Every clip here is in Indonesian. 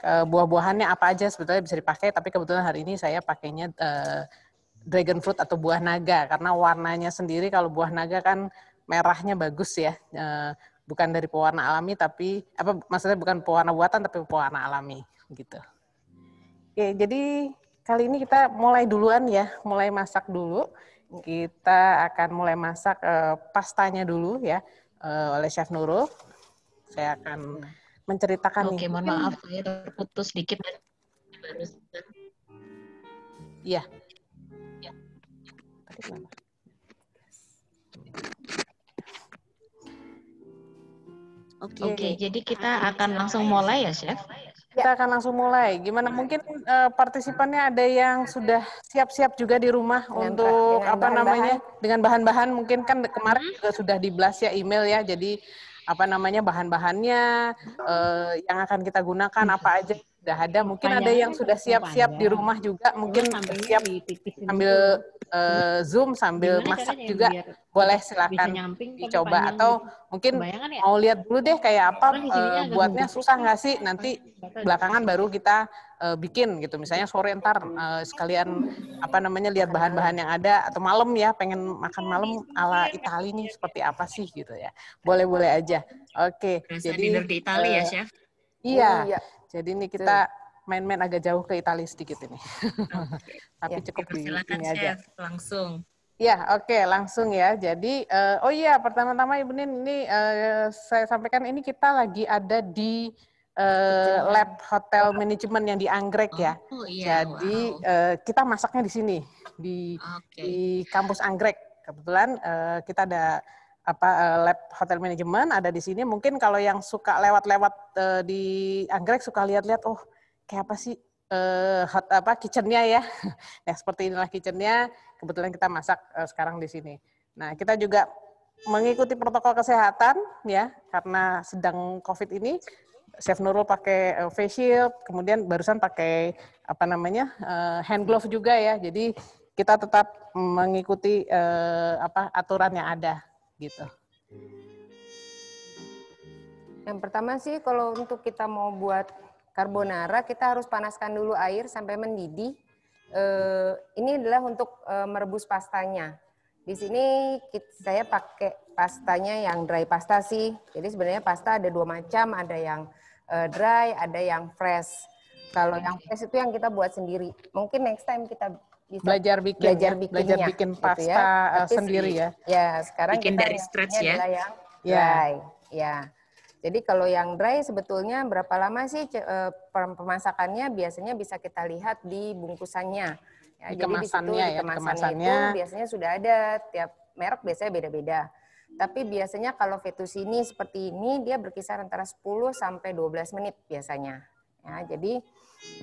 buah-buahannya apa aja sebetulnya bisa dipakai, tapi kebetulan hari ini saya pakainya dragon fruit atau buah naga, karena warnanya sendiri kalau buah naga kan merahnya bagus ya, bukan dari pewarna alami, tapi maksudnya bukan pewarna buatan tapi pewarna alami gitu. Oke, jadi kali ini kita mulai duluan ya, mulai masak dulu. Kita akan mulai masak pastanya dulu ya oleh Chef Nurul. Saya akan menceritakan nih. Oke, mohon maaf saya terputus sedikit barusan. Iya. Tadi kenapa? Oke, jadi kita akan langsung mulai ya, Chef? Kita akan langsung mulai. Gimana mungkin partisipannya ada yang sudah siap-siap juga di rumah untuk dengan bahan-bahan mungkin kan kemarin juga sudah di-blast ya email ya. Jadi bahan-bahannya yang akan kita gunakan apa aja sudah ada. Mungkin ada yang sudah siap-siap di rumah juga, mungkin siap sambil Zoom sambil masak juga. Boleh silakan dicoba atau mungkin mau lihat dulu deh kayak apa buatnya susah nggak sih, nanti belakangan baru kita bikin gitu, misalnya sore ntar sekalian lihat bahan-bahan yang ada, atau malam ya pengen makan malam ala Itali nih seperti apa sih gitu ya, boleh-boleh aja. Oke, jadi dinner di Itali ya, Chef? Iya, jadi ini kita main-main agak jauh ke Itali sedikit ini. Tapi cukup di ini aja. Chef, langsung. Ya, oke, langsung ya. Jadi, pertama-tama Ibu Nin, ini saya sampaikan ini kita lagi ada di lab hotel manajemen yang di Anggrek ya. Jadi kita masaknya di sini di kampus Anggrek. Kebetulan kita ada lab hotel manajemen ada di sini. Mungkin kalau yang suka lewat-lewat di Anggrek suka lihat-lihat, oh kayak apa sih kitchennya ya. Nah, seperti inilah kitchennya. Kebetulan kita masak sekarang di sini. Nah, kita juga mengikuti protokol kesehatan ya, karena sedang COVID ini. Chef Nurul pakai face shield, kemudian barusan pakai hand glove juga ya. Jadi kita tetap mengikuti aturan yang ada gitu. Yang pertama sih kalau untuk kita mau buat carbonara, kita harus panaskan dulu air sampai mendidih. Ini adalah untuk merebus pastanya. Di sini saya pakai pastanya yang dry pasta sih. Jadi sebenarnya pasta ada dua macam, ada yang dry, ada yang fresh. Kalau yang fresh itu yang kita buat sendiri. Mungkin next time kita bisa belajar bikin pasta gitu ya. Sendiri ya. Ya, sekarang bikin kita dari scratch ya. Adalah yang dry. Ya. Jadi kalau yang dry sebetulnya berapa lama sih pemasakannya, biasanya bisa kita lihat di bungkusannya. Ya, di jadi kemasannya di kemasannya itu biasanya sudah ada, tiap merek biasanya beda-beda. Tapi biasanya kalau fettuccine seperti ini dia berkisar antara 10 sampai 12 menit biasanya. Ya, jadi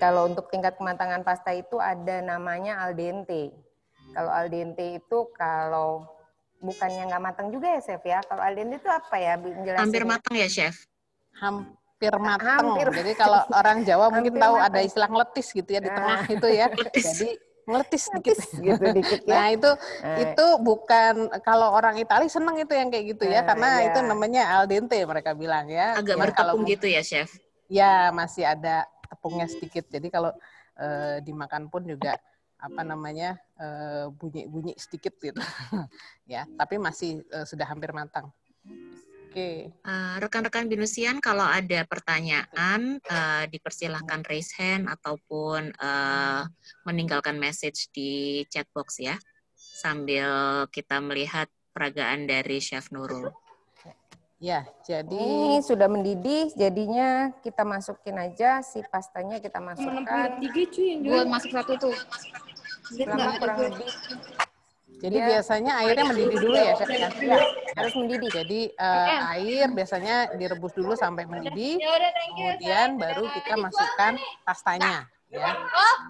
kalau untuk tingkat kematangan pasta itu ada namanya al dente. Kalau al dente itu kalau bukannya nggak matang juga ya, Chef ya. Kalau al dente itu apa ya? Hampir matang ya, Chef? Hampir matang. Jadi kalau orang Jawa mungkin tahu matang. Ada istilah ngeletis gitu ya di tengah itu ya. Jadi ngeletis dikit gitu dikit ya. Nah, itu bukan, kalau orang Itali seneng itu yang kayak gitu ya, karena itu namanya al dente mereka bilang ya. Agak bertepung gitu ya, Chef? Ya, masih ada tepungnya sedikit. Jadi kalau dimakan pun juga bunyi-bunyi sedikit gitu. Ya, tapi masih sudah hampir matang. Oke. Rekan-rekan Binusian, kalau ada pertanyaan, dipersilahkan raise hand ataupun meninggalkan message di chat box ya, sambil kita melihat peragaan dari Chef Nurul. Ya, jadi ini sudah mendidih, jadinya kita masukin aja si pastanya, kita masukkan. Gue masuk satu tuh. Selama kurang lebih. Jadi biasanya airnya mendidih dulu ya, Chef ya? Ya, harus mendidih. Jadi air biasanya direbus dulu sampai mendidih, kemudian baru kita masukkan pastanya, ya,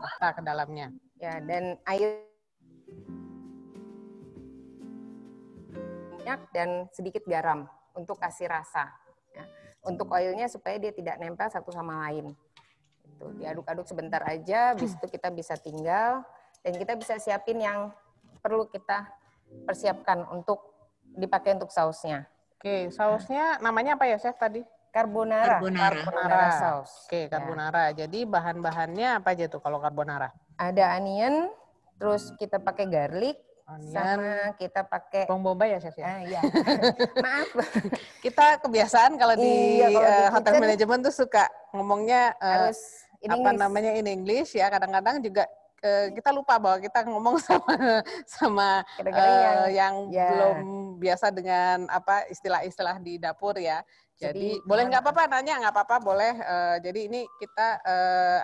pasta ke dalamnya. Ya, dan air dan sedikit garam untuk kasih rasa. Ya. Untuk oilnya supaya dia tidak nempel satu sama lain. Itu diaduk-aduk sebentar aja, habis itu kita bisa tinggal dan kita bisa siapin yang perlu kita persiapkan untuk dipakai untuk sausnya. Oke, sausnya namanya apa ya, Chef tadi? Carbonara. Carbonara. Carbonara sauce. Oke, carbonara. Jadi bahan-bahannya apa aja tuh kalau carbonara? Ada onion, terus kita pakai garlic, Onion, sama kita pakai bawang bombay ya, Chef ya? iya. Maaf. Kita kebiasaan kalau di, Iya, kalau di hotel kitchen manajemen tuh suka ngomongnya harus in apa English. namanya in English ya. Kadang-kadang juga kita lupa bahwa kita ngomong sama Kadang-kadang yang ya. belum biasa dengan apa istilah-istilah di dapur ya. Jadi boleh nggak apa-apa nanya, nggak apa-apa boleh. Jadi ini kita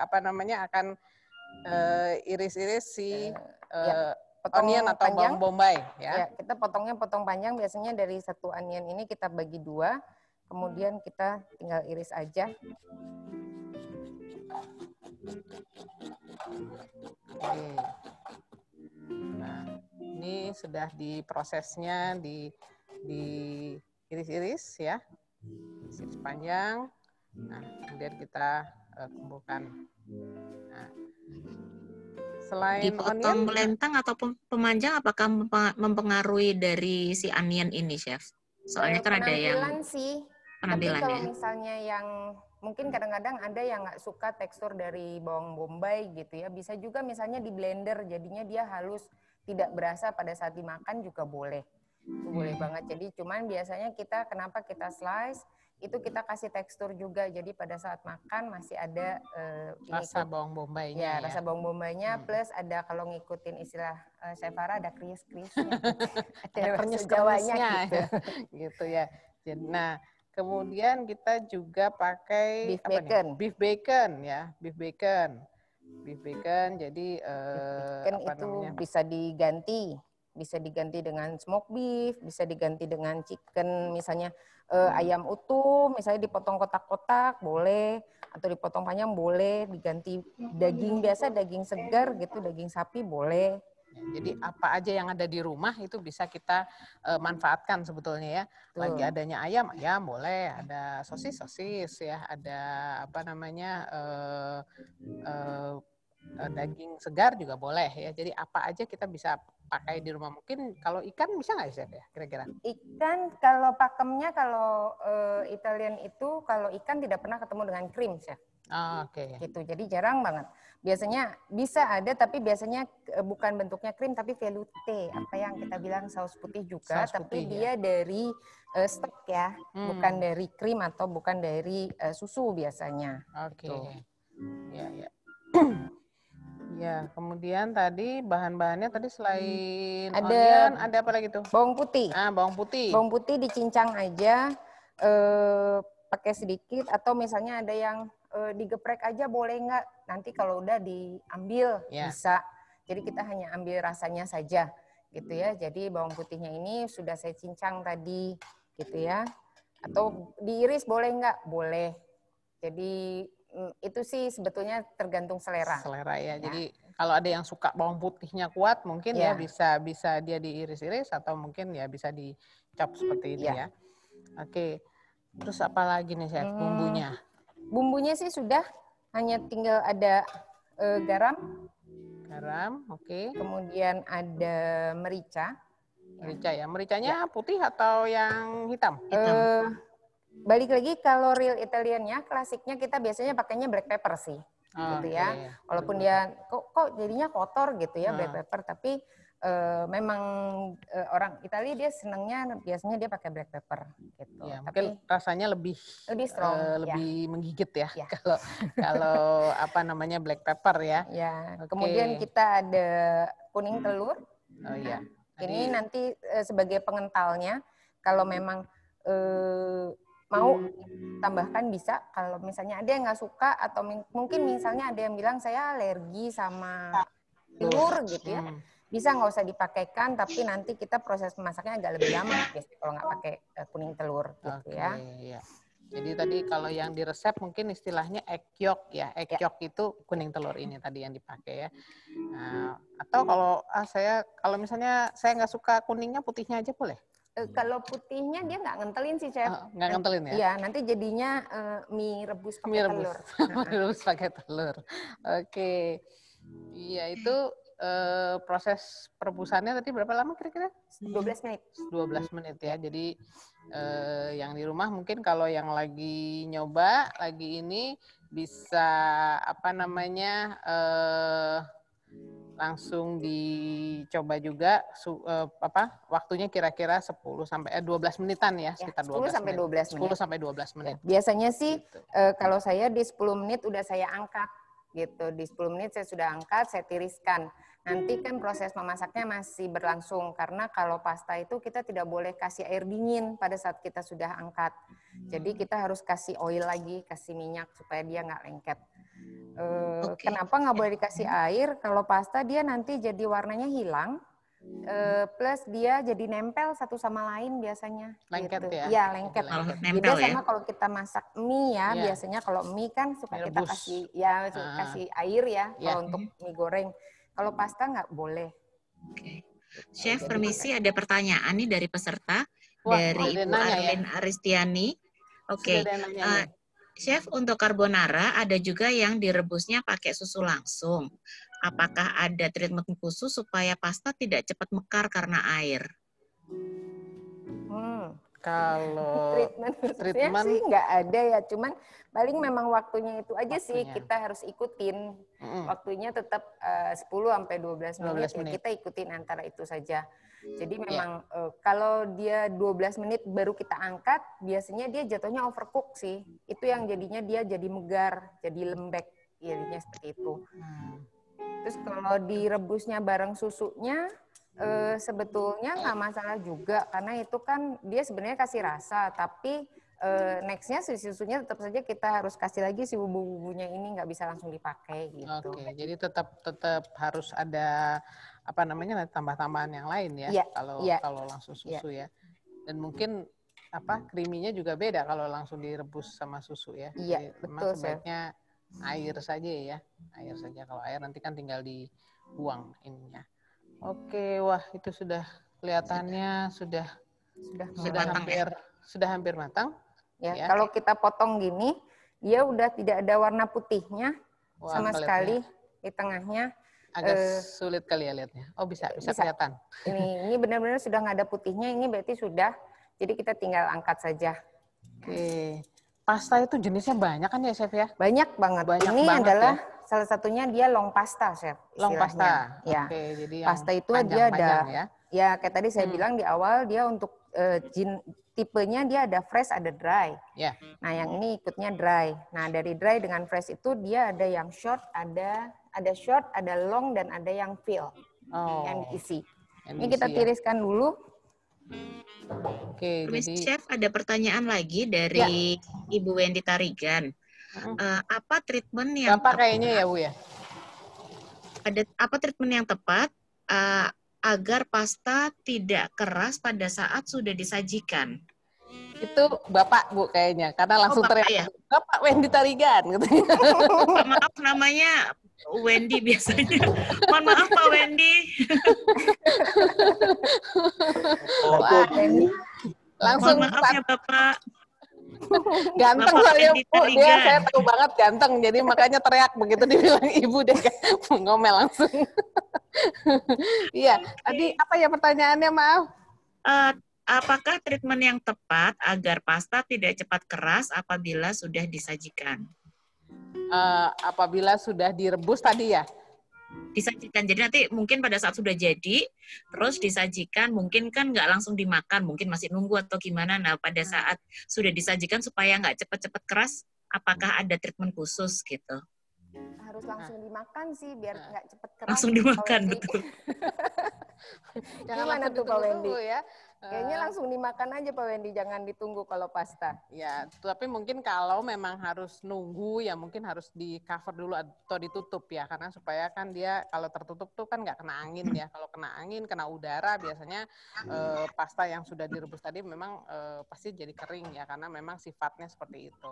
apa namanya akan iris-iris si onion atau panjang, bawang bombay ya. Kita potongnya potong panjang, biasanya dari satu onion ini kita bagi 2, kemudian kita tinggal iris aja. Oke. Nah, ini sudah diprosesnya di iris-iris ya, iris panjang. Nah, kemudian kita kumpulkan. Nah, selain dipotong onion, melentang ataupun pemanjang, apakah mempengaruhi dari si onion ini, Chef? Soalnya kan ada yang penampilan sih. penampilan. Tapi kalau ya. misalnya yang mungkin kadang-kadang ada yang nggak suka tekstur dari bawang bombay gitu ya, bisa juga misalnya di blender jadinya dia halus, tidak berasa pada saat dimakan juga boleh. Itu boleh banget. Jadi cuman biasanya kita kenapa kita slice itu kita kasih tekstur juga, jadi pada saat makan masih ada rasa bawang bombaynya ya, rasa bawang bombaynya plus ada kalau ngikutin istilah Chef Farah ada krius-kriusnya, ada krenyes-krenyesnya gitu ya. Jadi, nah kemudian kita juga pakai beef bacon. Beef bacon ya, beef bacon. Beef bacon jadi Beef bacon itu namanya? Bisa diganti dengan smoke beef, bisa diganti dengan chicken misalnya ayam utuh, misalnya dipotong kotak-kotak boleh, atau dipotong panjang boleh, diganti daging biasa, daging segar gitu, daging sapi boleh. Jadi apa aja yang ada di rumah itu bisa kita manfaatkan sebetulnya ya. Lagi adanya ayam boleh, ada sosis ya, ada apa namanya daging segar juga boleh ya. Jadi apa aja kita bisa pakai di rumah. Mungkin kalau ikan bisa nggak Chef ya kira-kira? Ikan kalau pakemnya kalau Italian itu kalau ikan tidak pernah ketemu dengan krim Chef. Oke. Gitu. Jadi jarang banget. Biasanya bisa ada tapi biasanya bukan bentuknya krim tapi velouté, apa yang kita bilang saus putih juga, saus tapi putih, dia dari stok ya, bukan dari krim atau bukan dari susu biasanya. Oke. Ya. Ya, kemudian tadi bahan-bahannya tadi selain onion ada apa lagi tuh? Bawang putih. Bawang putih. Bawang putih dicincang aja pakai sedikit atau misalnya ada yang digeprek aja boleh nggak? Nanti kalau udah diambil bisa. Jadi kita hanya ambil rasanya saja gitu ya. Jadi bawang putihnya ini sudah saya cincang tadi gitu ya. Atau diiris boleh nggak? Boleh. Jadi itu sih sebetulnya tergantung selera. Selera ya. Jadi kalau ada yang suka bawang putihnya kuat mungkin ya bisa dia diiris-iris atau mungkin ya bisa dicop seperti ini ya. Oke. Terus apa lagi nih Chef bumbunya? Bumbunya sih sudah hanya tinggal ada garam. Garam, oke. Kemudian ada merica. Merica ya. Mericanya putih atau yang hitam? Hitam. Balik lagi kalau real Italiannya, klasiknya kita biasanya pakainya black pepper sih, gitu ya. Walaupun dia kok jadinya kotor gitu ya black pepper, tapi memang orang Italia dia senangnya biasanya dia pakai black pepper gitu. Ya, tapi mungkin rasanya lebih strong, lebih menggigit ya. Kalau apa namanya black pepper ya. Ya. Kemudian kita ada kuning telur. Oh iya. Ini nanti sebagai pengentalnya, kalau memang mau tambahkan bisa, kalau misalnya ada yang nggak suka atau mungkin misalnya ada yang bilang saya alergi sama telur gitu ya, bisa nggak usah dipakaikan, tapi nanti kita proses memasaknya agak lebih lama biasanya kalau nggak pakai kuning telur gitu ya. Iya. Jadi tadi kalau yang di resep mungkin istilahnya egg yolk ya, egg yolk itu kuning telur ini tadi yang dipakai ya. Nah, atau kalau misalnya saya nggak suka kuningnya, putihnya aja boleh? Kalau putihnya dia nggak ngentelin sih, Chef. Nggak ngentelin ya? Iya, nanti jadinya mie rebus pakai telur. Mie rebus pakai telur. Oke. Iya, itu proses perebusannya tadi berapa lama kira-kira? 12 menit. 12 menit ya. Jadi yang di rumah mungkin kalau yang lagi nyoba lagi ini bisa apa namanya langsung dicoba juga waktunya kira-kira 12 menitan ya, sekitar 10 sampai 12 menit. 10 sampai 12 menit. Biasanya sih gitu. Kalau saya di 10 menit udah saya angkat gitu. Di 10 menit saya sudah angkat, saya tiriskan. Nanti kan proses memasaknya masih berlangsung karena kalau pasta itu kita tidak boleh kasih air dingin pada saat kita sudah angkat. Jadi kita harus kasih oil lagi, kasih minyak supaya dia nggak lengket. Kenapa nggak boleh dikasih air? Kalau pasta dia nanti jadi warnanya hilang, plus dia jadi nempel satu sama lain biasanya. Lengket gitu. ya? Iya, lengket. Nempel Beda sama kalau kita masak mie ya, biasanya kalau mie kan suka kita kasih kasih air ya, kalau untuk mie goreng. Kalau pasta nggak boleh. Chef, permisi ada pertanyaan nih dari peserta. Dari Ibu Arlin Aristiani. Oke. Chef, untuk carbonara ada juga yang direbusnya pakai susu langsung. Apakah ada treatment khusus supaya pasta tidak cepat mekar karena air? Kalau treatment sih nggak ada ya, cuman paling memang waktunya itu aja sih kita harus ikutin. Waktunya tetap 10 sampai 12 menit, ya kita ikutin antara itu saja. Jadi memang kalau dia 12 menit baru kita angkat, biasanya dia jatuhnya overcook sih. Itu yang jadinya dia jadi megar, jadi lembek, jadinya seperti itu. Terus kalau direbusnya bareng susunya, sebetulnya nggak masalah juga, karena itu kan dia sebenarnya kasih rasa, tapi nextnya si susunya tetap saja kita harus kasih lagi si bumbu-bumbunya ini, nggak bisa langsung dipakai gitu. Oke, jadi tetap harus ada apa namanya tambah-tambahan yang lain ya, kalau langsung susu ya. Dan mungkin creamy-nya juga beda kalau langsung direbus sama susu ya. Iya, jadi betul, sebaiknya air saja ya, air saja. Kalau air nanti kan tinggal dibuang ininya. Oke, wah itu sudah kelihatannya sudah hampir matang. Ya. Kalau kita potong gini, dia udah tidak ada warna putihnya sama sekali di tengahnya. Agak sulit kali ya lihatnya. Oh bisa kelihatan. Ini benar-benar sudah nggak ada putihnya, ini berarti sudah. Jadi kita tinggal angkat saja. Oke. Pasta itu jenisnya banyak kan ya, Chef ya? Banyak banget. Ini adalah salah satunya dia long pasta, Chef. Long pasta. Ya. Oke, jadi pasta itu dia ada kayak tadi saya bilang di awal, dia untuk tipenya dia ada fresh, ada dry. Yeah. Nah, yang ini ikutnya dry. Nah, dari dry dengan fresh itu dia ada yang short, ada short, ada long, dan ada yang fill. Yang diisi. Ini kita tiriskan dulu. Oke, jadi Chef, ada pertanyaan lagi dari Ibu Wendy Tarigan. Apa treatment yang Bapak kayaknya ya, Bu ya? Apa treatment yang tepat agar pasta tidak keras pada saat sudah disajikan? Itu Bapak, Bu, kayaknya. Karena langsung teriak, ya? Bapak Wendy Tarigan. Gitu. Maaf, namanya Wendy biasanya. Mohon maaf, Pak Wendy. Langsung mohon maaf ya, Bapak. Ganteng soalnya, Bu. Dia saya tahu banget ganteng. Jadi makanya teriak begitu dibilang Ibu deh. Ngomel langsung. Iya. Tadi apa ya pertanyaannya, maaf? Apakah treatment yang tepat agar pasta tidak cepat keras apabila sudah disajikan? Apabila sudah direbus tadi ya? Disajikan. Jadi nanti mungkin pada saat sudah jadi, terus disajikan, mungkin kan nggak langsung dimakan, mungkin masih nunggu atau gimana. Nah, pada saat sudah disajikan supaya nggak cepat-cepat keras, apakah ada treatment khusus gitu? Harus langsung dimakan sih, biar nggak cepat keras. Langsung dimakan, betul. Jangan langsung tuh Pak Wendy ya. Kayaknya langsung dimakan aja Pak Wendy, jangan ditunggu kalau pasta. Ya, tapi mungkin kalau memang harus nunggu ya mungkin harus di cover dulu atau ditutup ya, karena supaya kan dia kalau tertutup tuh kan nggak kena angin ya. Kalau kena angin, kena udara biasanya pasta yang sudah direbus tadi memang pasti jadi kering ya, karena memang sifatnya seperti itu.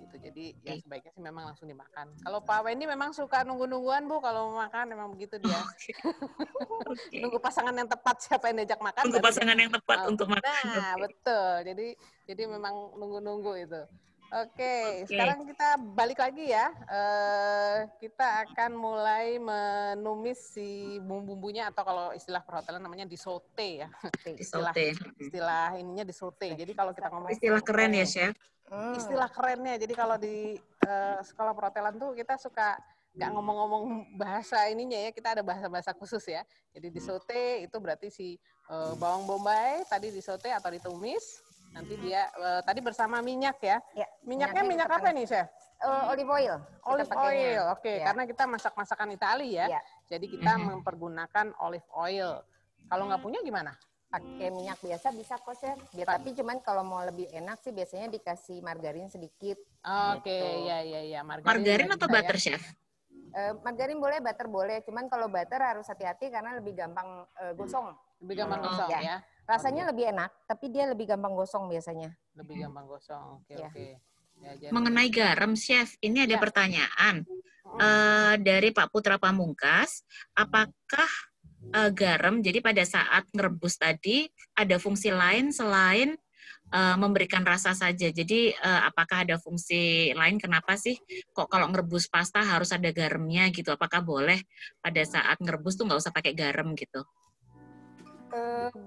Gitu. Jadi ya sebaiknya sih memang langsung dimakan. Kalau Pak Wendy memang suka nunggu-nungguan, Bu, kalau mau makan memang begitu dia. Nunggu pasangan yang tepat, siapa yang diajak makan. Nunggu pasangan yang tepat untuk makan. Nah, betul. Jadi memang nunggu-nunggu itu. Oke, sekarang kita balik lagi ya. kita akan mulai menumis si bumbu-bumbunya, atau kalau istilah perhotelan namanya disaute ya. Istilah ininya disaute. Jadi kalau kita ngomong istilah keren ya, Chef. Istilah kerennya. Jadi kalau di sekolah perhotelan tuh kita suka nggak ngomong-ngomong bahasa ininya ya, kita ada bahasa-bahasa khusus ya. Jadi disaute itu berarti si bawang bombay tadi disaute atau ditumis. Nanti dia tadi bersama minyak ya. Minyaknya minyak apa nih, Chef? Olive oil. Olive oil, oke. Karena kita masak-masakan Itali ya. Jadi kita mempergunakan olive oil. Kalau nggak punya gimana? Pakai minyak biasa bisa kok, Chef. Tapi cuman kalau mau lebih enak sih biasanya dikasih margarin sedikit. Oke, ya. Margarin atau butter, Chef? Margarin boleh, butter boleh. Cuman kalau butter harus hati-hati karena lebih gampang gosong. Lebih gampang gosong ya. Rasanya lebih enak, tapi dia lebih gampang gosong biasanya. Lebih gampang gosong, oke. Ya, jadi... Mengenai garam, Chef, ini ada pertanyaan dari Pak Putra Pamungkas. Apakah garam, jadi pada saat ngerebus tadi, ada fungsi lain selain memberikan rasa saja? Jadi apakah ada fungsi lain, kenapa sih kok kalau ngerebus pasta harus ada garamnya gitu? Apakah boleh pada saat ngerebus tuh nggak usah pakai garam gitu?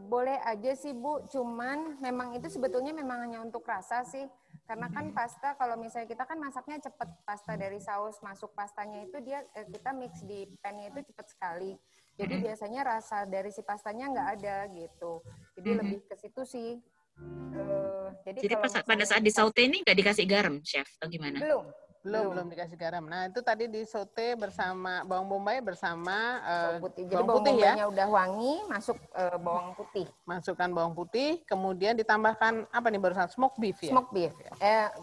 Boleh aja sih Bu, cuman memang itu sebetulnya memang hanya untuk rasa sih. Karena kan pasta kalau misalnya kita kan masaknya cepat, pasta dari saus masuk pastanya itu dia kita mix di pan-nya itu cepat sekali. Jadi biasanya rasa dari si pastanya nggak ada gitu. Jadi lebih ke situ sih. Jadi pada saat disaute ini nggak dikasih garam, Chef, atau gimana? Belum dikasih garam. Nah, itu tadi disaute bersama bawang bombay bersama bawang putih. Jadi bawang bawang putih bombaynya udah wangi, masuk bawang putih. Masukkan bawang putih, kemudian ditambahkan apa nih barusan? Smoked beef ya? Smoked beef.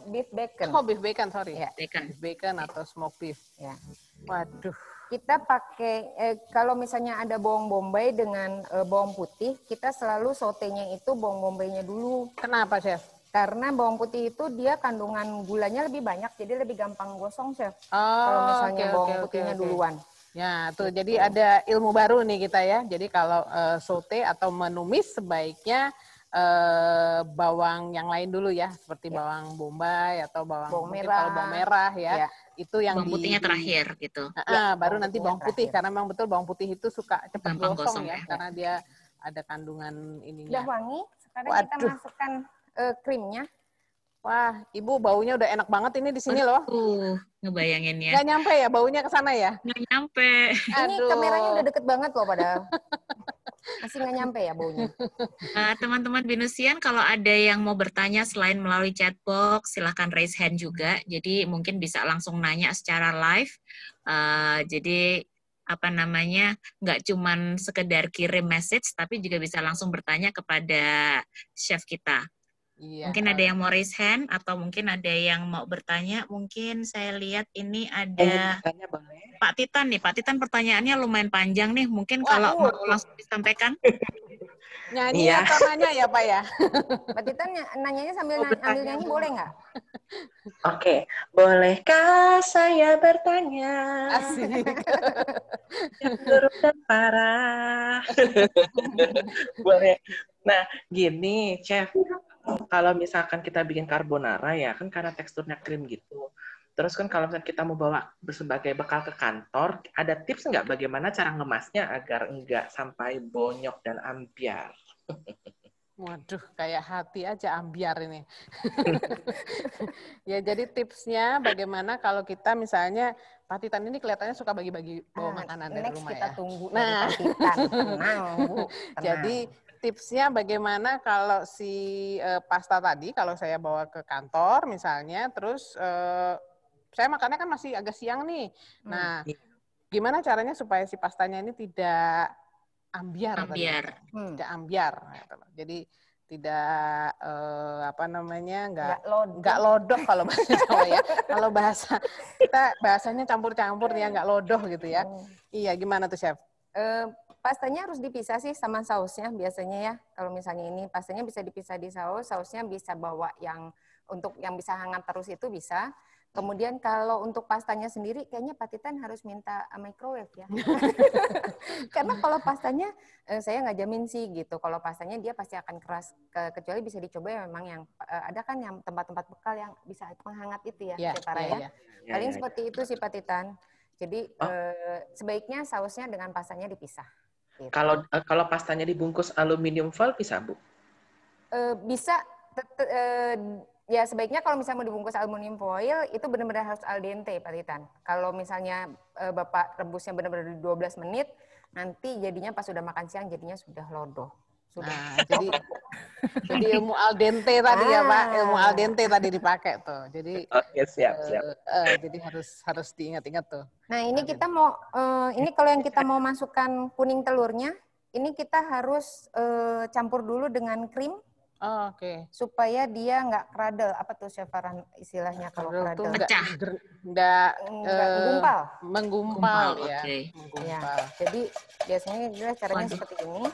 Beef bacon. Oh, beef bacon, sorry. Ya. Beef bacon atau smoked beef. Ya. Waduh. Kita pakai, kalau misalnya ada bawang bombay dengan bawang putih, kita selalu sautenya itu bawang bombaynya dulu. Kenapa, Chef? Karena bawang putih itu dia kandungan gulanya lebih banyak, jadi lebih gampang gosong, Chef. Kalau misalnya bawang putihnya duluan. Ya, tuh. Jadi ada ilmu baru nih kita ya. Jadi kalau saute atau menumis sebaiknya bawang yang lain dulu ya, seperti bawang bombay atau bawang merah. Kalau bawang merah ya. Itu yang bawang putihnya terakhir gitu. Baru nanti bawang putih karena memang betul bawang putih itu suka cepat gosong ya, karena dia ada kandungan ininya. Udah wangi, sekarang kita masukkan krimnya. Wah, Ibu baunya udah enak banget ini di sini loh. Ngebayanginnya. Nggak nyampe ya baunya ke sana ya? Nggak nyampe. Ini kameranya udah deket banget loh padahal. Masih nggak nyampe ya baunya. Teman-teman Binusian, kalau ada yang mau bertanya selain melalui chatbox, silahkan raise hand juga. Jadi mungkin bisa langsung nanya secara live. Jadi apa namanya, nggak cuman sekedar kirim message, tapi juga bisa langsung bertanya kepada chef kita. Iya. Mungkin ada yang mau raise hand, atau mungkin ada yang mau bertanya. Mungkin saya lihat ini ada Pak Titan nih. Pak Titan pertanyaannya lumayan panjang nih. Mungkin kalau mau langsung disampaikan. Nyanyi atau nanya ya Pak ya? Pak Titan nanyanya sambil ambil nyanyi boleh nggak? Oke, bolehkah saya bertanya? Asik. Yang buruk dan parah. Boleh. Nah, gini, Chef. Kalau misalkan kita bikin carbonara ya, kan karena teksturnya krim gitu. Terus kan kalau misalnya kita mau bawa sebagai bekal ke kantor, ada tips nggak bagaimana cara ngemasnya agar enggak sampai bonyok dan ambiar? Waduh, kayak hati aja ambiar ini. Ya, jadi tipsnya bagaimana kalau kita misalnya, Pak Titan ini kelihatannya suka bagi-bagi bawa makanan dari rumah kita ya. Tunggu Pak Titan. Tenang, Bu. Tenang. Jadi tipsnya bagaimana kalau si pasta tadi, kalau saya bawa ke kantor misalnya, terus saya makannya kan masih agak siang nih. Nah, gimana caranya supaya si pastanya ini tidak ambiar. Tidak ambiar. Jadi tidak nggak lodoh kalau bahasa Jawa ya. Kalau bahasanya campur-campur ya, nggak lodoh gitu ya. Iya, gimana tuh Chef? Pastanya harus dipisah sih sama sausnya biasanya ya. Kalau misalnya ini pastanya bisa dipisah di saus, sausnya bisa bawa yang untuk yang bisa hangat terus itu bisa. Kemudian kalau untuk pastanya sendiri, kayaknya Pak Titan harus minta microwave ya. Karena kalau pastanya, saya nggak jamin sih gitu. Kalau pastanya dia pasti akan keras, kecuali bisa dicoba ya memang yang, ada kan yang tempat-tempat bekal yang bisa menghangat itu ya, Paling seperti itu sih Pak Titan. Jadi sebaiknya sausnya dengan pastanya dipisah. Gitu. Kalau pastanya dibungkus aluminium foil bisa, Bu? Bisa, ya sebaiknya kalau misalnya mau dibungkus aluminium foil itu benar-benar harus al dente, Pak Titan. Kalau misalnya Bapak rebusnya benar-benar 12 menit, nanti jadinya pas sudah makan siang jadinya sudah lodoh. Sudah. Nah, jadi ilmu al dente tadi ya Pak, ilmu al dente tadi dipakai tuh. Jadi Oke, siap. jadi harus diingat-ingat tuh. Nah, ini kita mau ini kalau yang kita mau masukkan kuning telurnya, ini kita harus campur dulu dengan krim. Oh, oke. Supaya dia nggak kradel. Apa tuh Chef Farhan istilahnya kalau kradel? Nggak menggumpal ya. Okay. Menggumpal. Ya, jadi biasanya dia caranya seperti ini.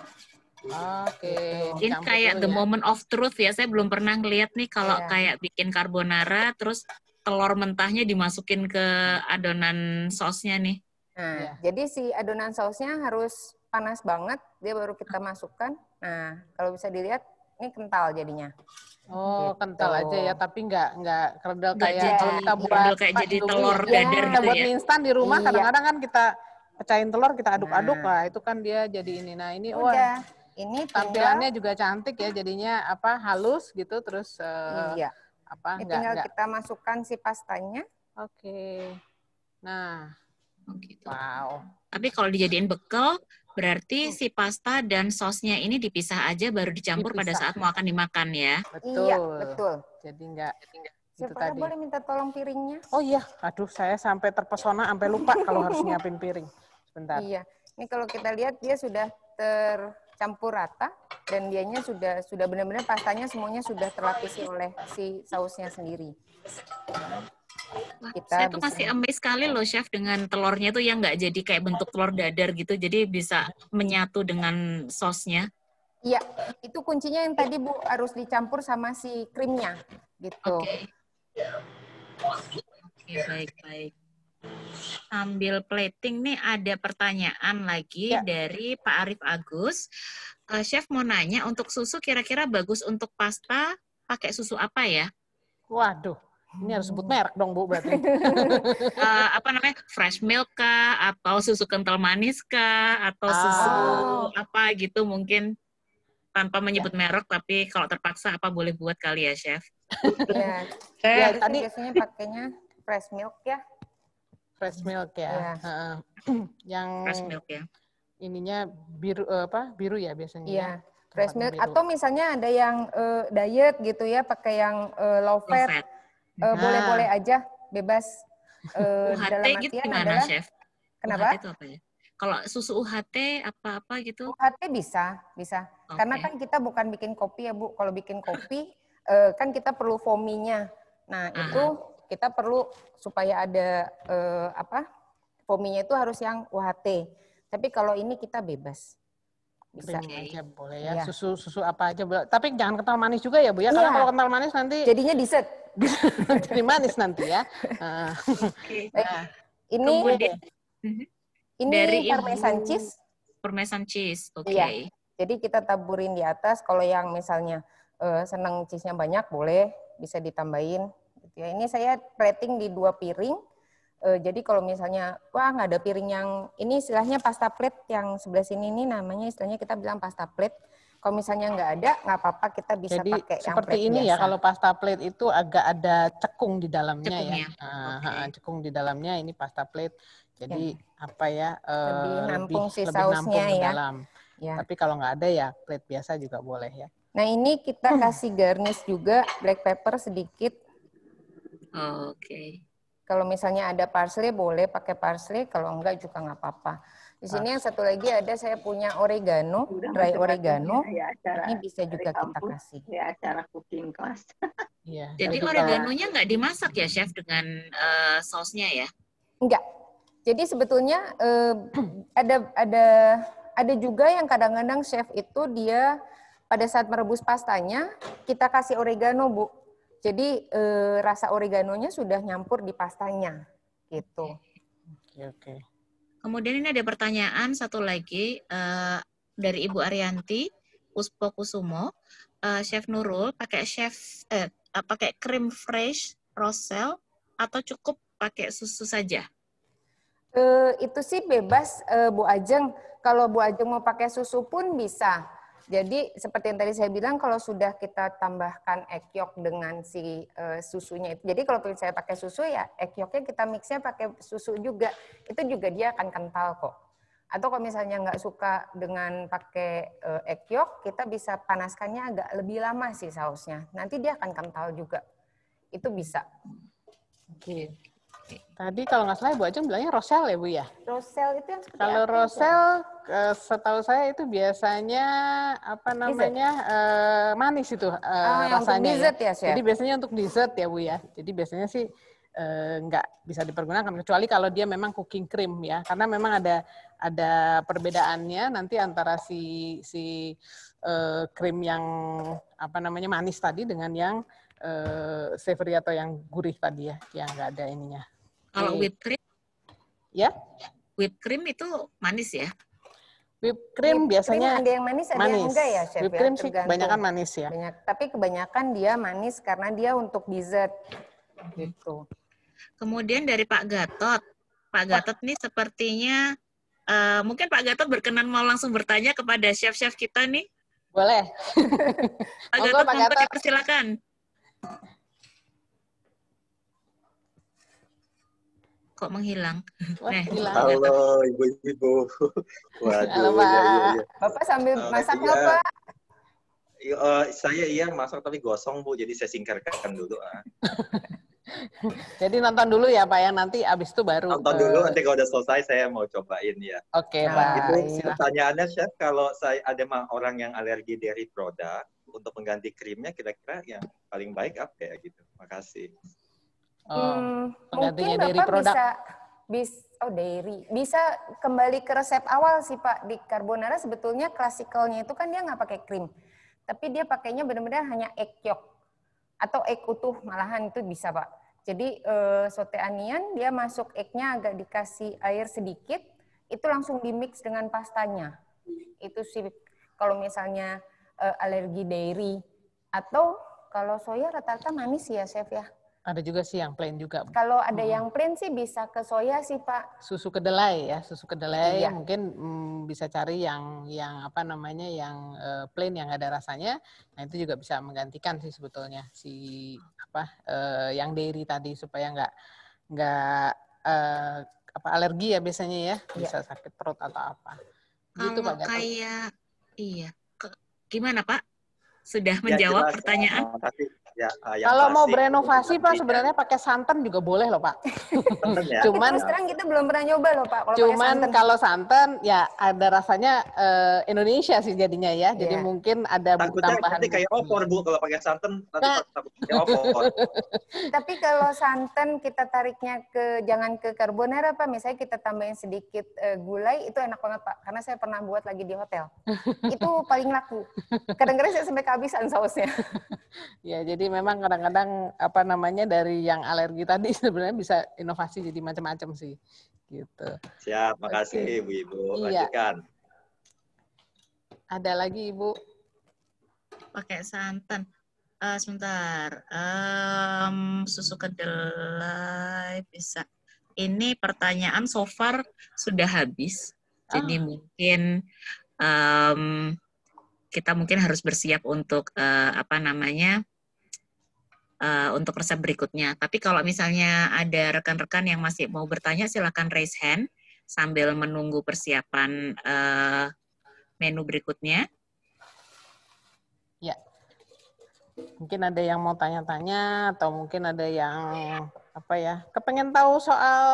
Oke. Ini kayak the moment of truth ya. Saya belum pernah ngeliat nih kalau kayak bikin carbonara, terus telur mentahnya dimasukin ke adonan sausnya nih. Nah, jadi si adonan sausnya harus panas banget, dia baru kita masukkan. Nah, kalau bisa dilihat, ini kental jadinya. Oh, gitu. kental aja ya, tapi nggak kerdel kayak kalau kita buat kayak jadi telur dadar gitu buat ya. mie instan di rumah kadang-kadang kan kita pecahin telur, kita aduk-aduk lah, itu kan dia jadi ini. Nah, ini udah. Ini tampilannya juga cantik ya, jadinya halus gitu, terus ini tinggal kita masukkan si pastanya. Oke. Nah, gitu. Wow. Tapi kalau dijadiin bekal, berarti si pasta dan sausnya ini dipisah aja baru dicampur pada saat mau akan dimakan ya. Betul. Iya, betul. Jadi enggak Chef itu tadi. Boleh minta tolong piringnya? Oh iya, aduh saya sampai terpesona sampai lupa kalau harus nyiapin piring. Sebentar. Iya. Ini kalau kita lihat dia sudah tercampur rata dan dianya sudah benar-benar pastanya semuanya sudah terlapisi oleh si sausnya sendiri. Wah, saya tuh masih amazed sekali loh Chef dengan telurnya tuh yang nggak jadi kayak bentuk telur dadar gitu, jadi bisa menyatu dengan sausnya. Iya, itu kuncinya yang tadi Bu harus dicampur sama si krimnya gitu. Oke, baik. Sambil plating nih ada pertanyaan lagi dari Pak Arif Agus. Chef mau nanya, untuk susu kira-kira bagus untuk pasta pakai susu apa ya? Waduh. Ini harus sebut merek dong, Bu, berarti. Apa namanya? Fresh milk kah? Atau susu kental manis kah? Atau susu apa gitu mungkin tanpa menyebut merek, tapi kalau terpaksa apa boleh buat kali ya, Chef? Ya, tadi biasanya pakainya fresh milk ya. Fresh milk ya. Yang fresh milk ya. Ininya biru biru ya biasanya. Iya. Fresh milk biru. Atau misalnya ada yang diet gitu ya, pakai yang low fat. Boleh-boleh aja, bebas. UHT gitu gimana, adalah, Chef? Kenapa? UHT itu apa ya? Kalau susu UHT apa-apa gitu? UHT bisa. Okay. Karena kan kita bukan bikin kopi ya, Bu. Kalau bikin kopi, kan kita perlu foaminya. Nah, itu kita perlu supaya ada foaminya itu harus yang UHT. Tapi kalau ini kita bebas. Bisa. Aja boleh ya. Susu apa aja boleh. Tapi jangan kental manis juga ya, Bu ya. Karena kalau kental manis nanti jadinya dessert. Jadi manis nanti ya. Nah, ini dari parmesan cheese. Parmesan cheese, oke. Iya. Jadi kita taburin di atas. Kalau yang misalnya senang cheese-nya banyak, boleh bisa ditambahin. Gitu ya. Ini saya plating di 2 piring. Jadi kalau misalnya, wah nggak ada piring yang, ini istilahnya pasta plate yang sebelah sini ini namanya istilahnya kita bilang pasta plate. Kalau misalnya nggak ada, nggak apa-apa kita bisa pakai yang seperti plate ini biasa. Ya, kalau pasta plate itu agak ada cekung di dalamnya ya. Cekung di dalamnya ini pasta plate. Jadi apa ya? Lebih nampung si lebih nampung sausnya ke ya. dalam. Tapi kalau nggak ada ya plate biasa juga boleh ya. Nah ini kita kasih garnish juga black pepper sedikit. Oke. Kalau misalnya ada parsley boleh pakai parsley, kalau enggak juga nggak apa-apa. Di sini yang satu lagi ada saya punya oregano, dry oregano. Ini bisa juga kita kasih. Ya acara cooking class. Iya. Jadi oreganonya nggak dimasak ya, Chef, dengan sausnya ya? Enggak. Jadi sebetulnya ada juga yang kadang-kadang chef itu dia pada saat merebus pastanya kita kasih oregano, Bu. Jadi rasa oreganonya sudah nyampur di pastanya, gitu. Oke. Kemudian ini ada pertanyaan satu lagi dari Ibu Arianti Puspo Kusumo. Chef Nurul pakai krim fresh Roselle atau cukup pakai susu saja? Itu sih bebas, Bu Ajeng. Kalau Bu Ajeng mau pakai susu pun bisa. Jadi seperti yang tadi saya bilang, kalau sudah kita tambahkan egg yolk dengan si susunya itu. Jadi kalau saya pakai susu ya egg yolknya kita mixnya pakai susu juga. Itu juga dia akan kental kok. Atau kalau misalnya nggak suka dengan pakai egg yolk, kita bisa panaskannya agak lebih lama sih sausnya. Nanti dia akan kental juga. Itu bisa. Oke. Tadi kalau nggak salah Bu Ajeng bilangnya rosel ya Bu ya? Rosel itu yang seperti Kalau apa? rosel, setahu saya itu biasanya apa namanya manis itu yang untuk rasanya dessert ya, Chef? Jadi biasanya untuk dessert ya Bu ya. Jadi biasanya sih nggak bisa dipergunakan kecuali kalau dia memang cooking cream ya, karena memang ada perbedaannya nanti antara si krim yang apa namanya manis tadi dengan yang savory atau yang gurih tadi ya, yang nggak ada ininya. Kalau whipped cream? Ya. Whipped cream itu manis ya? Whipped cream biasanya ada yang manis, ada yang enggak ya, Chef? Whipped cream sih tergantung. kebanyakan manis ya. Tapi kebanyakan dia manis karena dia untuk dessert. Gitu. Kemudian dari Pak Gatot. Pak Gatot nih sepertinya, mungkin Pak Gatot berkenan mau langsung bertanya kepada chef-chef kita nih. Boleh. Pak Gatot, monggo dipersilakan. Kok menghilang? Halo Ibu-ibu. Waduh, halo, Pak. Ya. Bapak sambil masak nggak, Pak? Saya masak tapi gosong Bu, jadi saya singkirkan dulu. Jadi nonton dulu ya Pak ya, nanti abis itu baru. Nonton dulu, nanti kalau udah selesai saya mau cobain ya. Oke, Pak. Itu pertanyaannya Chef, kalau saya ada orang yang alergi dairy produk, untuk mengganti krimnya kira-kira yang paling baik apa ya gitu. Makasih. Mungkin Bapak bisa kembali ke resep awal sih Pak. Di carbonara sebetulnya klasikalnya itu kan dia nggak pakai krim, tapi dia pakainya benar-benar hanya egg yolk atau egg utuh, malahan itu bisa Pak. Jadi saute onion dia masuk egg-nya agak dikasih air sedikit, itu langsung dimix dengan pastanya. Itu sih kalau misalnya alergi dairy, atau kalau soya rata-rata manis ya Chef ya. Ada juga sih yang plain juga. Kalau ada yang plain sih bisa ke soya sih Pak. Susu kedelai ya, susu kedelai iya. Mungkin bisa cari yang apa namanya yang plain yang ada rasanya. Nah itu juga bisa menggantikan sih sebetulnya si apa yang dairy tadi supaya nggak apa alergi ya biasanya ya, bisa sakit perut atau apa. Gitu, kalau Pak kayak gimana Pak? Sudah menjawab pertanyaan? Kalau mau berinovasi Pak, sebenarnya pakai santan juga boleh loh Pak. Ya? Cuman terus terang kita belum pernah nyoba loh Pak. Kalau santan ya ada rasanya Indonesia sih jadinya ya. Jadi mungkin ada bumbu tambahan. Takutnya kayak opor Bu, kalau pakai santan nanti takutnya opor. Tapi kalau santan kita tariknya jangan ke carbonara Pak. Misalnya kita tambahin sedikit gulai, itu enak banget Pak. Karena saya pernah buat lagi di hotel. Itu paling laku. Kadang-kadang saya sampai kehabisan sausnya. Ya, jadi memang kadang-kadang apa namanya dari yang alergi tadi sebenarnya bisa inovasi jadi macam-macam sih, gitu. Siap, makasih Ibu-ibu. Lanjutkan. Ada lagi Ibu? Pakai santan. Sebentar. Susu kedelai bisa. Ini pertanyaan so far sudah habis. Jadi mungkin kita mungkin harus bersiap untuk apa namanya untuk resep berikutnya. Tapi kalau misalnya ada rekan-rekan yang masih mau bertanya, silakan raise hand sambil menunggu persiapan menu berikutnya. Ya, mungkin ada yang mau tanya-tanya atau mungkin ada yang apa ya, kepengen tahu soal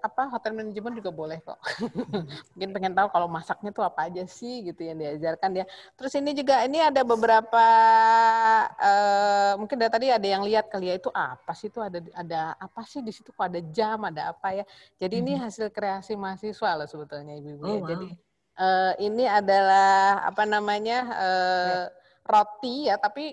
apa hotel manajemen juga boleh kok. Mungkin pengen tahu kalau masaknya tuh apa aja sih gitu yang diajarkan ya. Terus ini juga ini ada beberapa mungkin dari tadi ada yang lihat kali ya, itu apa sih, itu ada apa sih di situ, kok ada jam, ada apa ya. Jadi ini hasil kreasi mahasiswa loh sebetulnya Ibu-ibu ya. Jadi ini adalah apa namanya roti ya, tapi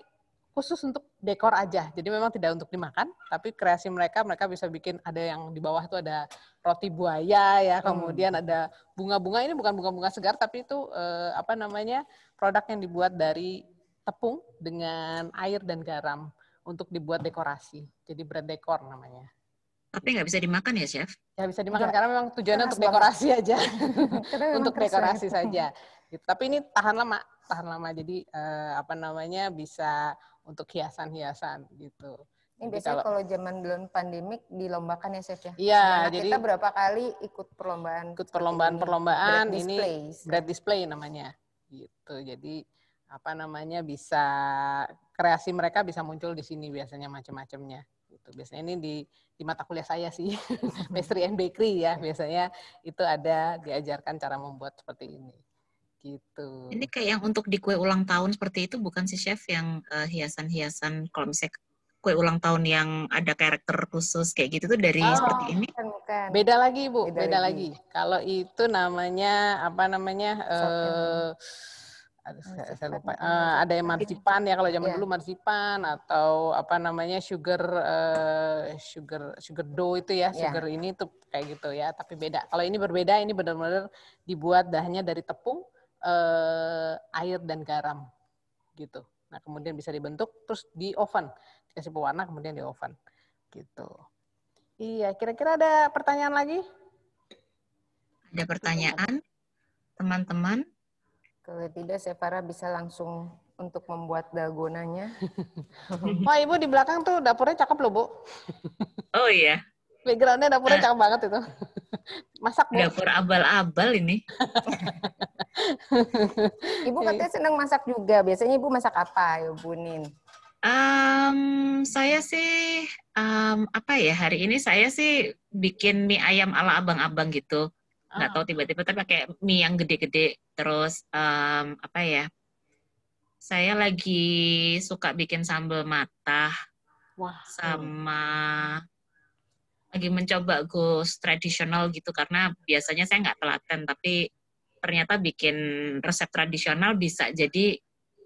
khusus untuk dekor aja. Jadi memang tidak untuk dimakan, tapi kreasi mereka bisa bikin, ada yang di bawah itu ada roti buaya ya, kemudian ada bunga-bunga, ini bukan bunga-bunga segar, tapi itu apa namanya produk yang dibuat dari tepung dengan air dan garam untuk dibuat dekorasi. Jadi bread decor namanya. Tapi nggak bisa dimakan ya, Chef? Ya bisa dimakan Enggak. karena memang tujuannya untuk Keras dekorasi aja. Karena memang Untuk keras dekorasi banget. saja. Gitu. Tapi ini tahan lama. Jadi apa namanya bisa untuk hiasan-hiasan gitu. Ini Jadi biasanya kalau zaman belum pandemik dilombakan ya, Chef ya. iya, Anak jadi kita berapa kali ikut perlombaan ikut seperti perlombaan-perlombaan bread ini display. bread display namanya. Gitu. Jadi apa namanya bisa kreasi mereka bisa muncul di sini biasanya macam-macamnya. Gitu. Biasanya ini di mata kuliah saya sih, pastry and bakery ya biasanya itu ada diajarkan cara membuat seperti ini. Gitu. Ini kayak yang untuk di kue ulang tahun seperti itu bukan sih, Chef, yang hiasan-hiasan kalau misalnya kue ulang tahun yang ada karakter khusus kayak gitu tuh dari seperti ini? Bukan. Beda lagi, Bu. Beda lagi. lagi. Kalau itu namanya apa namanya? Saya lupa. Ada yang marsipan ya kalau zaman dulu marsipan atau apa namanya sugar dough itu ya, sugar ini tuh kayak gitu ya. Tapi beda. Kalau ini berbeda, ini benar-benar dibuat bahannya dari tepung, air dan garam gitu. Nah kemudian bisa dibentuk terus di oven, dikasih pewarna kemudian di oven gitu. Iya, kira-kira ada pertanyaan lagi? Ada pertanyaan, teman-teman? Kalau tidak, Chef Farah bisa langsung untuk membuat dalgonanya. Wah, Ibu di belakang tuh dapurnya cakep loh, Bu. Oh iya. Background-nya dapurnya cakep banget itu. Masak, Bu. Dapur abal-abal ini. Ibu katanya senang masak juga. Biasanya Ibu masak apa, Ibu Nin? Saya sih, apa ya, hari ini saya sih bikin mie ayam ala abang-abang gitu. Nggak tahu tiba-tiba tapi pakai mie yang gede-gede. Terus, apa ya, saya lagi suka bikin sambal matah. Sama lagi mencoba ghost tradisional gitu, karena biasanya saya nggak telaten, tapi ternyata bikin resep tradisional bisa jadi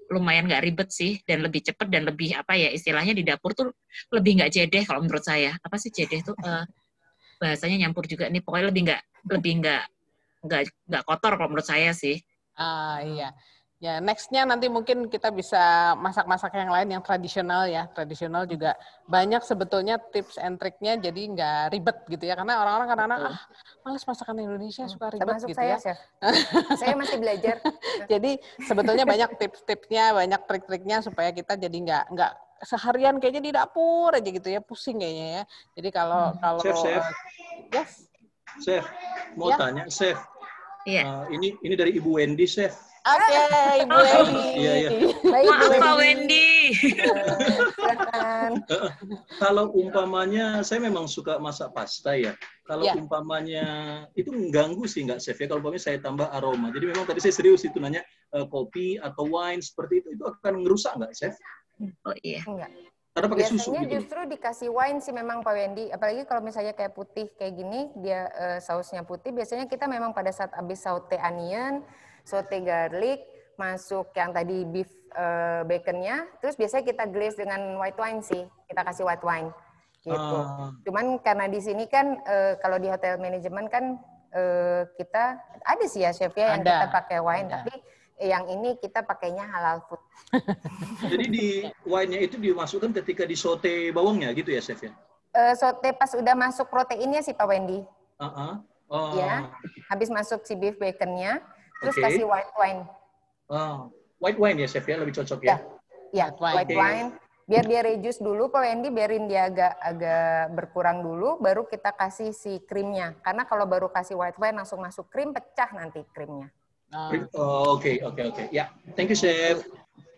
lumayan nggak ribet sih, dan lebih cepat dan lebih apa ya istilahnya di dapur tuh lebih nggak jedeh kalau menurut saya. Apa sih jedeh tuh bahasanya nyampur juga nih, pokoknya lebih nggak kotor kalau menurut saya sih. Iya. Ya, next-nya nanti mungkin kita bisa masak-masak yang lain yang tradisional ya. Tradisional juga banyak sebetulnya tips and triknya jadi nggak ribet gitu ya. Karena orang-orang kadang-kadang males masakan Indonesia suka ribet termasuk gitu saya, ya. Chef. Saya masih belajar. Jadi sebetulnya banyak tips-tipsnya, banyak trik-triknya supaya kita jadi nggak seharian kayaknya di dapur aja gitu ya, pusing kayaknya ya. Jadi kalau Chef. Yes. Chef, mau tanya, Chef. Iya. Ini dari Ibu Wendy, Chef. Oke, Ibu Wendy. Iya. Maaf, Pak Wendy. Kalau umpamanya, saya memang suka masak pasta ya. Kalau umpamanya, itu mengganggu sih nggak, Chef ya? Kalau umpamanya saya tambah aroma. Jadi memang tadi saya serius itu nanya, kopi atau wine seperti itu akan ngerusak nggak, Chef? Oh iya. Enggak. Karena pakai susu Biasanya gitu. justru dikasih wine sih memang Pak Wendy. Apalagi kalau misalnya kayak putih kayak gini, dia sausnya putih. Biasanya kita memang pada saat habis saute onion, saute garlic, masuk yang tadi beef baconnya, terus biasanya kita glaze dengan white wine sih. Kita kasih white wine gitu. Cuman karena di sini kan kalau di hotel manajemen kan kita ada sih ya chef ya yang kita pakai wine, tapi yang ini kita pakainya halal food. Jadi di wine-nya itu dimasukkan ketika di saute bawangnya gitu ya, Chef ya? Saute pas udah masuk proteinnya sih Pak Wendy. Ya, habis masuk si beef baconnya, terus kasih white wine. White wine ya, Chef ya, lebih cocok ya? Ya, white wine. Biar dia reduce dulu, Pak Wendy, biarin dia agak berkurang dulu, baru kita kasih si krimnya. Karena kalau baru kasih white wine langsung masuk krim, pecah nanti krimnya. Oke. Ya, thank you, Chef.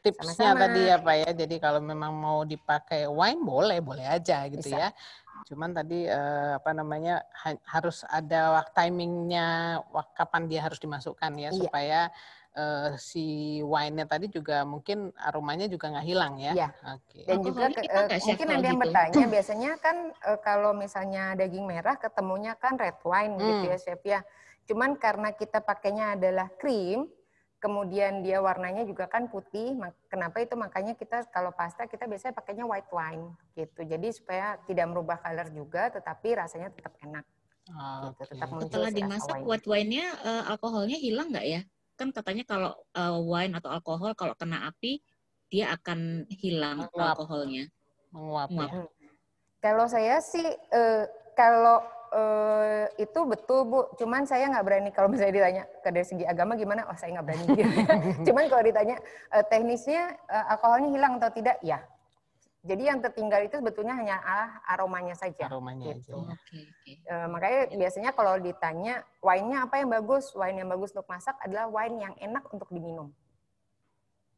Tipsnya tadi ya Pak ya, jadi kalau memang mau dipakai wine boleh aja gitu ya. Cuman tadi apa namanya harus ada timingnya kapan dia harus dimasukkan ya supaya si wine-nya tadi juga mungkin aromanya juga nggak hilang ya. Iya. Dan juga mungkin ada yang bertanya biasanya kan kalau misalnya daging merah ketemunya kan red wine gitu ya chef ya. Cuman karena kita pakainya adalah krim, kemudian dia warnanya juga kan putih, kenapa itu makanya kita kalau pasta kita biasanya pakainya white wine gitu. Jadi supaya tidak merubah color juga, tetapi rasanya tetap enak. Gitu, tetap muncul. Setelah dimasak white wine-nya alkoholnya hilang nggak ya? Kan katanya kalau wine atau alkohol kalau kena api dia akan hilang alkoholnya. Menguap. Kalau saya sih Kalau itu betul Bu, cuman saya nggak berani kalau misalnya ditanya dari segi agama gimana, oh saya nggak berani. Cuman kalau ditanya teknisnya alkoholnya hilang atau tidak, ya. Jadi yang tertinggal itu sebetulnya hanya aromanya saja. Aromanya gitu. aja. Makanya biasanya kalau ditanya wine-nya apa yang bagus, wine yang bagus untuk masak adalah wine yang enak untuk diminum.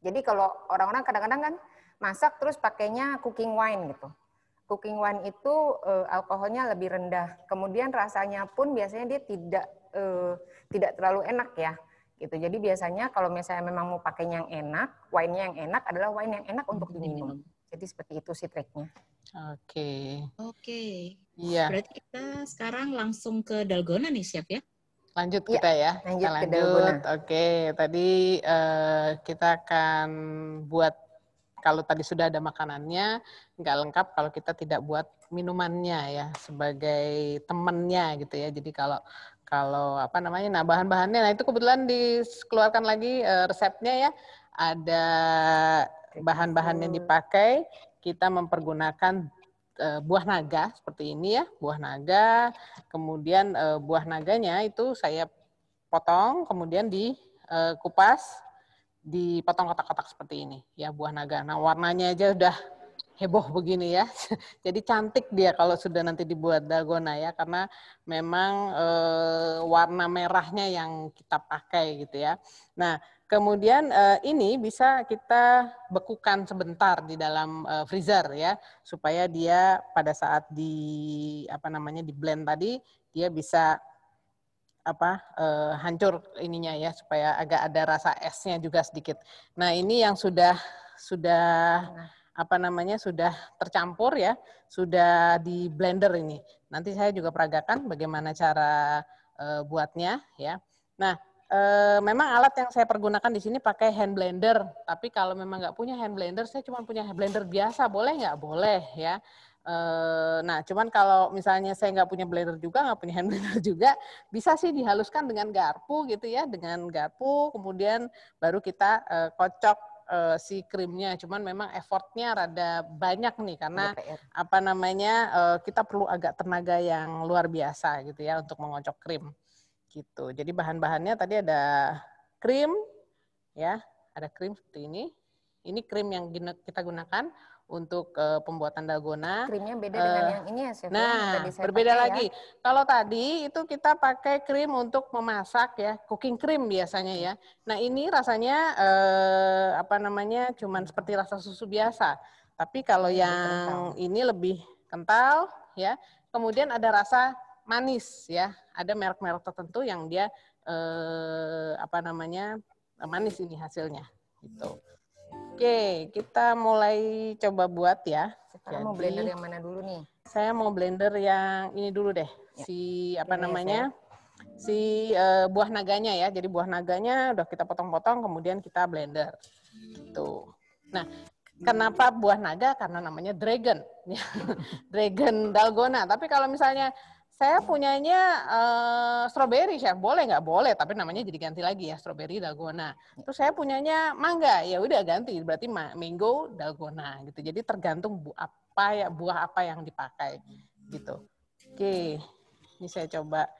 Jadi kalau orang-orang kadang-kadang kan masak terus pakainya cooking wine gitu. Cooking wine itu alkoholnya lebih rendah. Kemudian rasanya pun biasanya dia tidak terlalu enak ya. Gitu. Jadi biasanya kalau misalnya memang mau pakainya yang enak, wine-nya yang enak adalah wine yang enak untuk diminum. Jadi seperti itu sih triknya. Oke. Iya. Berarti kita sekarang langsung ke dalgona nih, Chef ya? Lanjut kita ya. Lanjut Kita ke dalgona. Oke, tadi kita akan buat, kalau tadi sudah ada makanannya, nggak lengkap kalau kita tidak buat minumannya ya, sebagai temannya gitu ya. Jadi kalau apa namanya, nah bahan-bahannya, nah itu kebetulan dikeluarkan lagi resepnya ya. Ada bahan-bahan yang dipakai, kita mempergunakan buah naga seperti ini ya, buah naga. Kemudian buah naganya itu saya potong, kemudian dikupas, dipotong kotak-kotak seperti ini ya, buah naga. Nah warnanya aja udah heboh begini ya. Jadi cantik dia kalau sudah nanti dibuat dalgona ya, karena memang warna merahnya yang kita pakai gitu ya. Nah kemudian ini bisa kita bekukan sebentar di dalam freezer ya, supaya dia pada saat di blend tadi dia bisa hancur ininya ya, supaya agak ada rasa esnya juga sedikit. Nah ini yang sudah tercampur ya, sudah di blender ini. Nanti saya juga peragakan bagaimana cara buatnya ya. Nah memang alat yang saya pergunakan di sini pakai hand blender, tapi kalau memang nggak punya hand blender, saya cuma punya blender biasa, boleh nggak? Boleh ya. Nah, cuman kalau misalnya saya nggak punya blender juga, nggak punya hand blender juga, bisa sih dihaluskan dengan garpu gitu ya, dengan garpu, kemudian baru kita kocok si krimnya. Cuman memang effortnya rada banyak nih, karena kita perlu agak tenaga yang luar biasa gitu ya untuk mengocok krim. Gitu. Jadi bahan-bahannya tadi ada krim, ya, ada krim seperti ini. Ini krim yang kita gunakan untuk pembuatan dalgona. Krimnya beda dengan yang ini ya, Chef? Nah, tadi saya berbeda pakai, lagi. Ya. Kalau tadi itu kita pakai krim untuk memasak ya, cooking cream biasanya ya. Nah ini rasanya cuman seperti rasa susu biasa. Tapi kalau yang ini lebih kental ya. Kemudian ada rasa manis ya, ada merek-merek tertentu yang dia manis ini hasilnya gitu. Oke, kita mulai coba buat ya. Sekarang mau blender yang mana dulu nih? Saya mau blender yang ini dulu deh, ya. Buah naganya ya. Jadi buah naganya udah kita potong-potong, kemudian kita blender gitu. Nah, kenapa buah naga? Karena namanya dragon, dragon dalgona. Tapi kalau misalnya saya punyanya strawberry, Chef, boleh nggak? Boleh, tapi namanya jadi ganti lagi ya, strawberry dalgona. Terus saya punyanya mangga, ya udah ganti, berarti mango dalgona gitu. Jadi tergantung buah apa yang dipakai gitu. Oke, ini saya coba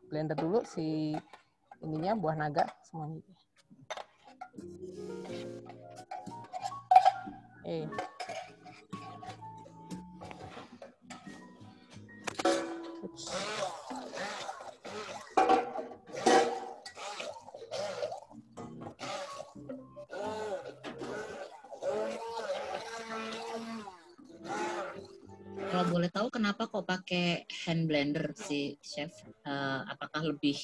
blender dulu si ininya, buah naga semuanya. Kalau boleh tahu kenapa kok pakai hand blender sih, Chef? Apakah lebih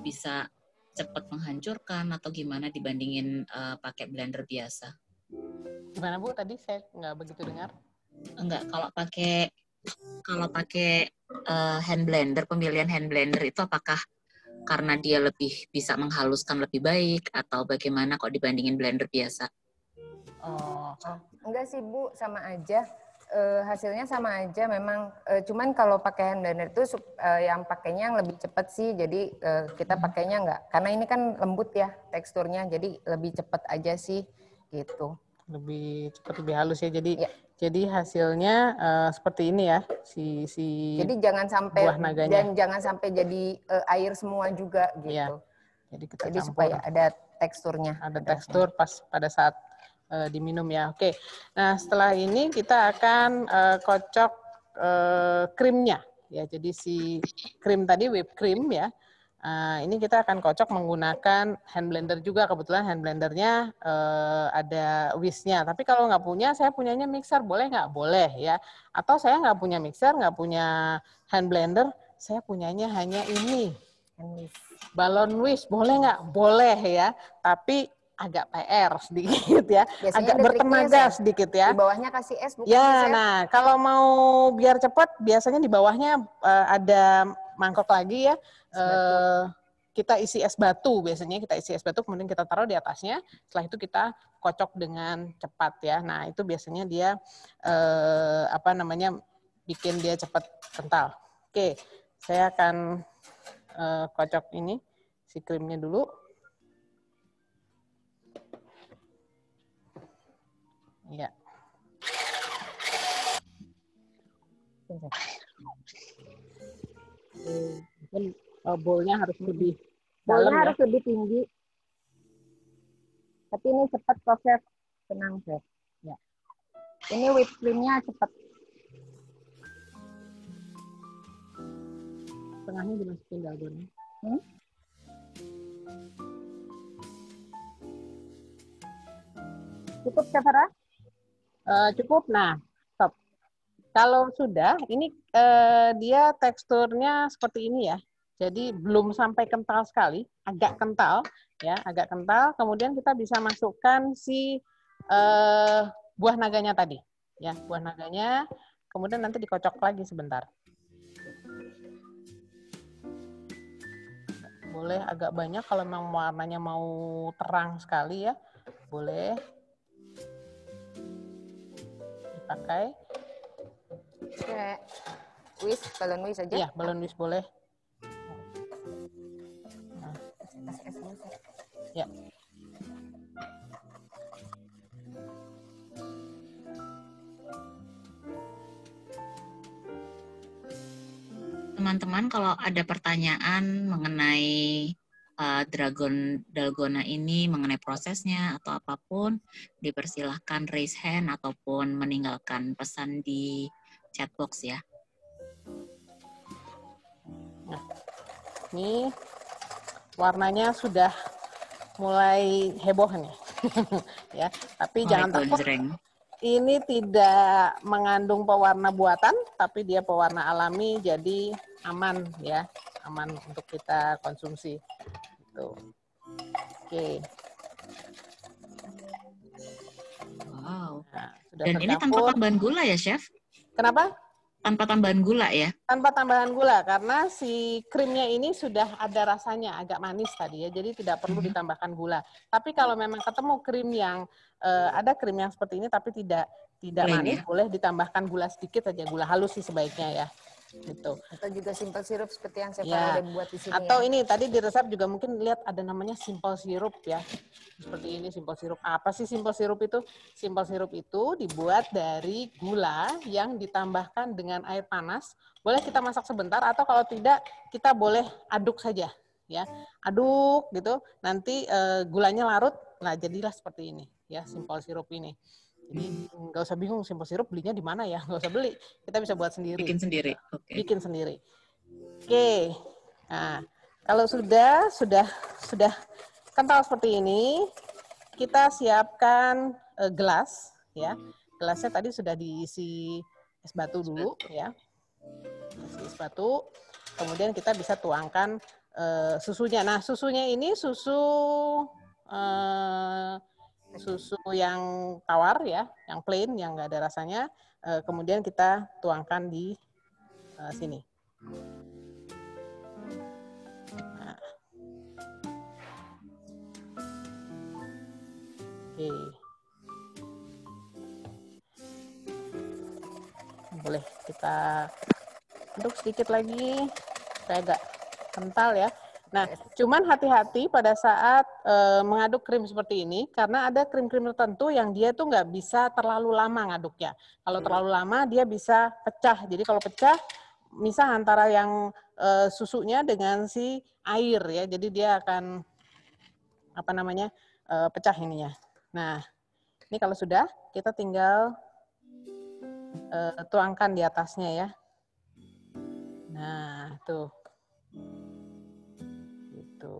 bisa cepat menghancurkan atau gimana dibandingin pakai blender biasa? Gimana Bu? Tadi saya nggak begitu dengar. Enggak, kalau pakai hand blender, pemilihan hand blender itu apakah karena dia lebih bisa menghaluskan lebih baik atau bagaimana kok dibandingin blender biasa? Enggak sih Bu, sama aja. Hasilnya sama aja memang. Cuman kalau pakai hand blender itu yang pakainya yang lebih cepat sih. Jadi kita pakainya enggak, karena ini kan lembut ya teksturnya, jadi lebih cepat aja sih gitu. Lebih cepat, lebih halus ya. Jadi Jadi hasilnya seperti ini ya, Jadi jangan sampai buah naganya. dan jangan sampai jadi air semua juga gitu. Ya, jadi kita Jadi campur. supaya ada teksturnya. Ada tekstur pas pada saat diminum ya. Oke. Nah, setelah ini kita akan kocok krimnya ya. Jadi si krim tadi whipped cream ya. Ini kita akan kocok menggunakan hand blender juga. Kebetulan hand blendernya ada whisk-nya. Tapi kalau nggak punya, saya punyanya mixer. Boleh nggak? Boleh ya. Atau saya nggak punya mixer, nggak punya hand blender, saya punyanya hanya ini. Balon whisk. Boleh nggak? Boleh ya. Tapi agak PR sedikit ya. Biasanya agak bertenaga sedikit ya. Di bawahnya kasih es bukan ya, sih, nah kalau mau biar cepat, biasanya di bawahnya ada mangkok lagi ya. Kita isi es batu, biasanya kita isi es batu, kemudian kita taruh di atasnya. Setelah itu kita kocok dengan cepat ya. Nah itu biasanya dia bikin dia cepat kental. Oke, saya akan kocok ini si krimnya dulu. Ya. Mungkin bowl-nya harus lebih dalam ya. Harus lebih tinggi. Tapi ini cepat kok, Chef. Tenang, Chef. Ya. Ini whipped cream-nya cepat. Tengahnya dimasukin dalgona. Cukup, Chef Farah? Cukup. Nah, stop. Kalau sudah, ini dia teksturnya seperti ini ya. Jadi belum sampai kental sekali, agak kental ya, agak kental. Kemudian kita bisa masukkan si buah naganya tadi, ya, buah naganya. Kemudian nanti dikocok lagi sebentar. Boleh agak banyak kalau memang warnanya mau terang sekali ya, boleh dipakai. Whisk, balon whisk aja? Iya, balon whisk boleh. Ya. Teman-teman, kalau ada pertanyaan mengenai dalgona ini, mengenai prosesnya atau apapun, dipersilahkan raise hand ataupun meninggalkan pesan di chat box ya. Nah, ini warnanya sudah mulai heboh nih, ya. Tapi jangan takut. Ini tidak mengandung pewarna buatan, tapi dia pewarna alami, jadi aman ya, aman untuk kita konsumsi. Gitu. Oke. Wow. Nah, sudah dan ini tanpa tambahan gula ya, Chef? Kenapa? Tanpa tambahan gula ya? Tanpa tambahan gula, karena si krimnya ini sudah ada rasanya, agak manis tadi ya, jadi tidak perlu ditambahkan gula. Tapi kalau memang ketemu krim yang, ada krim yang seperti ini tapi tidak manis, ya? Boleh ditambahkan gula sedikit saja, gula halus sih sebaiknya ya. Gitu. Atau juga simple syrup seperti yang saya udah buat di sini. Atau ya? Ini tadi di resep juga mungkin lihat ada namanya simple syrup ya. Seperti ini simple syrup. Apa sih simple syrup itu? Simple syrup itu dibuat dari gula yang ditambahkan dengan air panas. Boleh kita masak sebentar atau kalau tidak kita boleh aduk saja ya. Aduk gitu. Nanti gulanya larut. Nah, jadilah seperti ini ya simple syrup ini. Jadi nggak usah bingung simple syrup belinya di mana ya, nggak usah beli, kita bisa buat sendiri. Bikin sendiri, oke. Bikin sendiri. Oke. Nah, kalau sudah kental seperti ini, kita siapkan gelas ya. Gelasnya tadi sudah diisi es batu dulu ya, isi es batu. Kemudian kita bisa tuangkan susunya. Nah, susunya ini susu yang tawar ya, yang plain, yang nggak ada rasanya. Kemudian kita tuangkan di sini. Nah. Oke. Boleh kita aduk sedikit lagi supaya agak kental ya. Nah, cuman hati-hati pada saat mengaduk krim seperti ini, karena ada krim-krim tertentu yang dia tuh nggak bisa terlalu lama ngaduknya. Kalau terlalu lama, dia bisa pecah. Jadi kalau pecah, misal antara yang susunya dengan si air ya, jadi dia akan apa namanya pecah ininya. Nah, ini kalau sudah, kita tinggal tuangkan di atasnya ya. Nah, tuh. Gitu.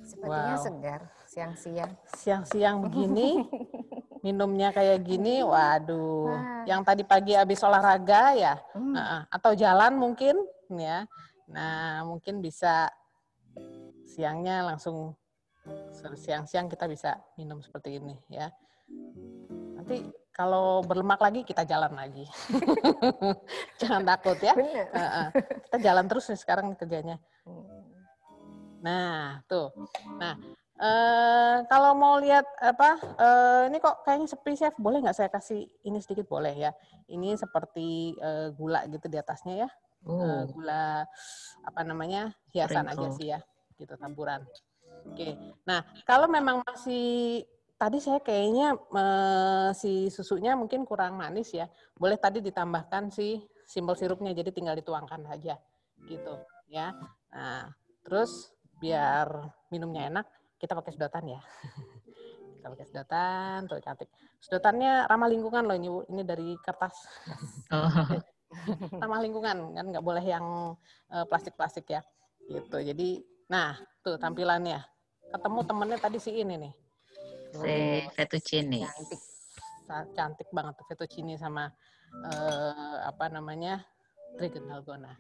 Sepertinya segar siang-siang. Siang-siang begini, minumnya kayak gini, waduh. Yang tadi pagi habis olahraga ya, atau jalan mungkin, ya. Nah, mungkin bisa siangnya langsung siang-siang kita bisa minum seperti ini ya. Nanti kalau berlemak lagi kita jalan lagi. Jangan takut ya. Kita jalan terus nih sekarang kerjanya. Nah, tuh. Nah, kalau mau lihat apa, ini kok kayaknya sepi chef, boleh nggak saya kasih ini sedikit? Boleh ya. Ini seperti gula gitu di atasnya ya. Gula apa namanya, hiasan aja sih ya, gitu taburan. Oke. Nah, kalau memang masih tadi saya kayaknya si susunya mungkin kurang manis ya. Boleh tadi ditambahkan si simple sirupnya, jadi tinggal dituangkan saja gitu ya. Nah, terus biar minumnya enak, kita pakai sedotan ya. Kita pakai sedotan, tuh cantik. Sedotannya ramah lingkungan loh ini Bu. Ini dari kertas. Ramah lingkungan, kan nggak boleh yang plastik-plastik ya. Gitu. Jadi, nah tuh tampilannya. Ketemu temennya tadi si ini nih. Fettuccine. Cantik banget tuh fettuccine sama apa namanya Dragon Dalgona.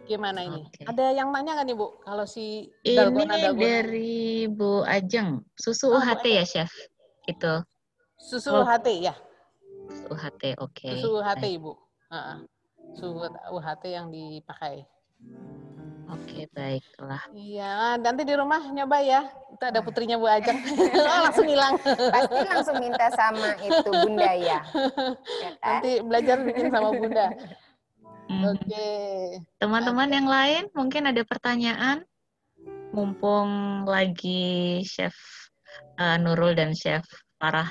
Gimana ini? Ada yang nanya nggak nih Bu? Kalau si Dalgona dari Bu Ajeng, susu UHT ya Chef? Itu. Susu UHT ya. Susu UHT, oke. Susu UHT Ibu. Susu UHT yang dipakai. Oke, baiklah. Iya, nanti di rumah nyoba ya. Itu ada putrinya Bu Ajeng. Langsung hilang. Pasti langsung minta sama itu Bunda ya. Nanti belajar bikin sama Bunda. Oke. Teman-teman yang lain mungkin ada pertanyaan? Mumpung lagi Chef Nurul dan Chef Farah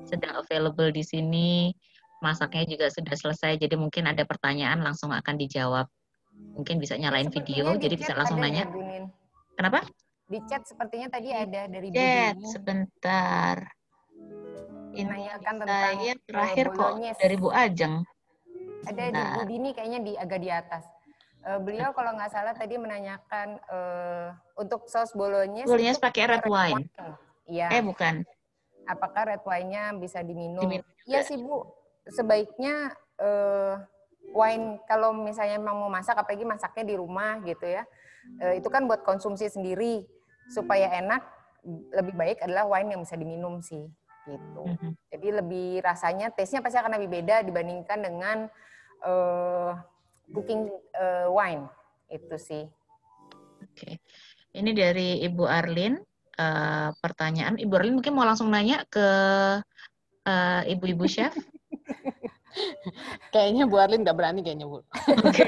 sedang available di sini, masaknya juga sudah selesai, jadi mungkin ada pertanyaan langsung akan dijawab. Mungkin bisa nyalain video, jadi bisa langsung nanya. Kenapa? Di chat sepertinya tadi ada dari chat, sebentar. Ini tentang saya terakhir kok dari Bu Ajeng. Ada di Bu Dini kayaknya agak di atas. Beliau kalau nggak salah tadi menanyakan untuk saus bolognese. Bolognese pakai red wine. Iya. Bukan. Apakah red wine-nya bisa diminum? Iya sih Bu. Sebaiknya wine kalau misalnya memang mau masak, apalagi masaknya di rumah gitu ya, itu kan buat konsumsi sendiri supaya enak. Lebih baik adalah wine yang bisa diminum sih, gitu. Jadi lebih rasanya, taste-nya pasti akan lebih beda dibandingkan dengan cooking wine itu sih. Oke, ini dari Ibu Arlin. Pertanyaan, Ibu Arlin mungkin mau langsung nanya ke ibu-ibu chef. Kayaknya Bu Arlin nggak berani kayaknya Bu. Oke.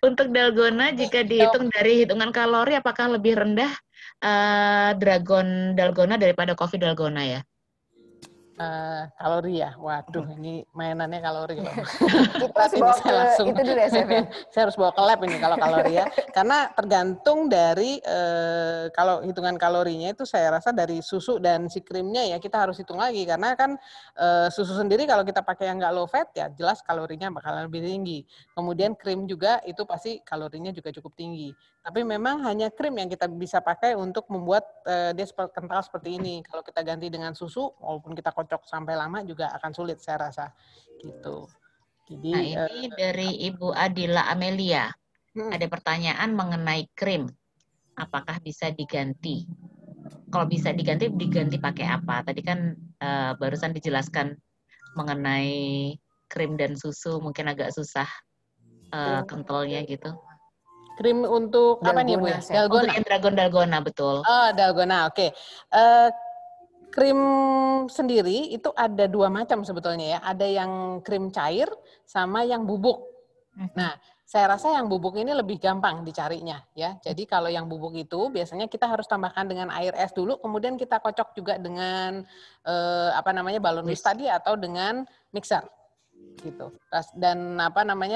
Untuk dalgona jika dihitung dari hitungan kalori apakah lebih rendah Dragon Dalgona daripada Coffee Dalgona ya? Kalori ya, waduh ini mainannya kalori loh. Itu dulu ya Chef ya? Saya harus bawa ke lab ini kalau kalori ya, karena tergantung dari kalau hitungan kalorinya itu saya rasa dari susu dan si krimnya ya kita harus hitung lagi, karena kan susu sendiri kalau kita pakai yang nggak low fat ya jelas kalorinya bakalan lebih tinggi. Kemudian krim juga itu pasti kalorinya juga cukup tinggi. Tapi memang hanya krim yang kita bisa pakai untuk membuat dia kental seperti ini. Kalau kita ganti dengan susu, walaupun kita kocok sampai lama juga akan sulit saya rasa. Gitu. Jadi, nah ini dari Ibu Adila Amelia. Ada pertanyaan mengenai krim. Apakah bisa diganti? Kalau bisa diganti pakai apa? Tadi kan barusan dijelaskan mengenai krim dan susu, mungkin agak susah kentalnya gitu. Krim untuk Dalgona, apa nih Bu ya? Dalgona. Untuk Dalgona, betul. Oh, Dalgona, oke. Krim sendiri itu ada dua macam sebetulnya ya. Ada yang krim cair sama yang bubuk. Nah, Saya rasa yang bubuk ini lebih gampang dicarinya ya. Jadi kalau yang bubuk itu biasanya kita harus tambahkan dengan air es dulu, kemudian kita kocok juga dengan balon whisk tadi atau dengan mixer gitu. Dan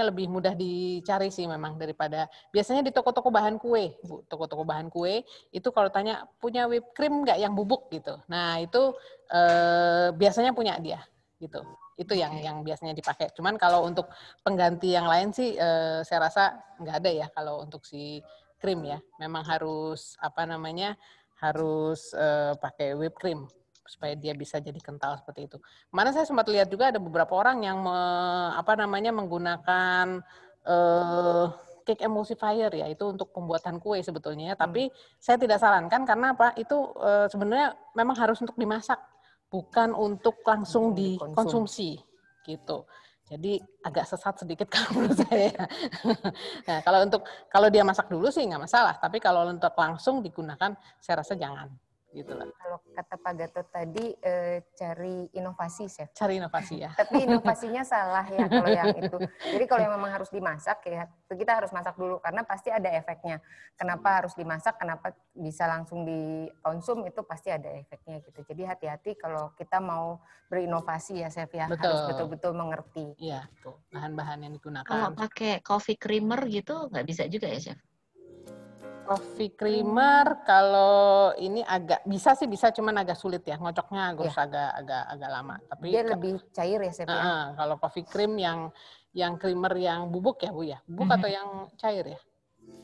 lebih mudah dicari sih memang daripada biasanya di toko-toko bahan kue, Bu. Toko-toko bahan kue itu kalau tanya punya whipped cream nggak yang bubuk gitu. Nah, itu biasanya punya dia gitu. Itu yang biasanya dipakai. Cuman kalau untuk pengganti yang lain sih saya rasa nggak ada ya kalau untuk si krim ya. Memang harus harus pakai whipped cream supaya dia bisa jadi kental seperti itu. Kemarin saya sempat lihat juga ada beberapa orang yang menggunakan cake emulsifier ya, itu untuk pembuatan kue sebetulnya. Tapi saya tidak sarankan karena apa? Itu sebenarnya memang harus untuk dimasak, bukan untuk langsung dikonsumsi gitu. Jadi agak sesat sedikit kalau menurut saya. Nah, kalau dia masak dulu sih nggak masalah, tapi kalau untuk langsung digunakan saya rasa jangan. Gitu lah. Kalau kata Pak Gatot tadi cari inovasi, Chef. Cari inovasi ya. Tapi inovasinya salah ya kalau yang itu. Jadi kalau yang memang harus dimasak ya kita harus masak dulu karena pasti ada efeknya. Kenapa harus dimasak? Kenapa bisa langsung dikonsum? Itu pasti ada efeknya gitu. Jadi hati-hati kalau kita mau berinovasi ya, Chef ya. Betul. Harus betul-betul mengerti. Iya, tuh bahan-bahan yang digunakan. Kalau pakai coffee creamer gitu nggak bisa juga ya, Chef? Coffee creamer kalau ini agak bisa cuman agak sulit ya, ngocoknya harus agak lama. Tapi dia lebih cair ya, Chef ya. Kalau coffee cream yang creamer yang bubuk ya, Bu ya. Bubuk atau yang cair ya?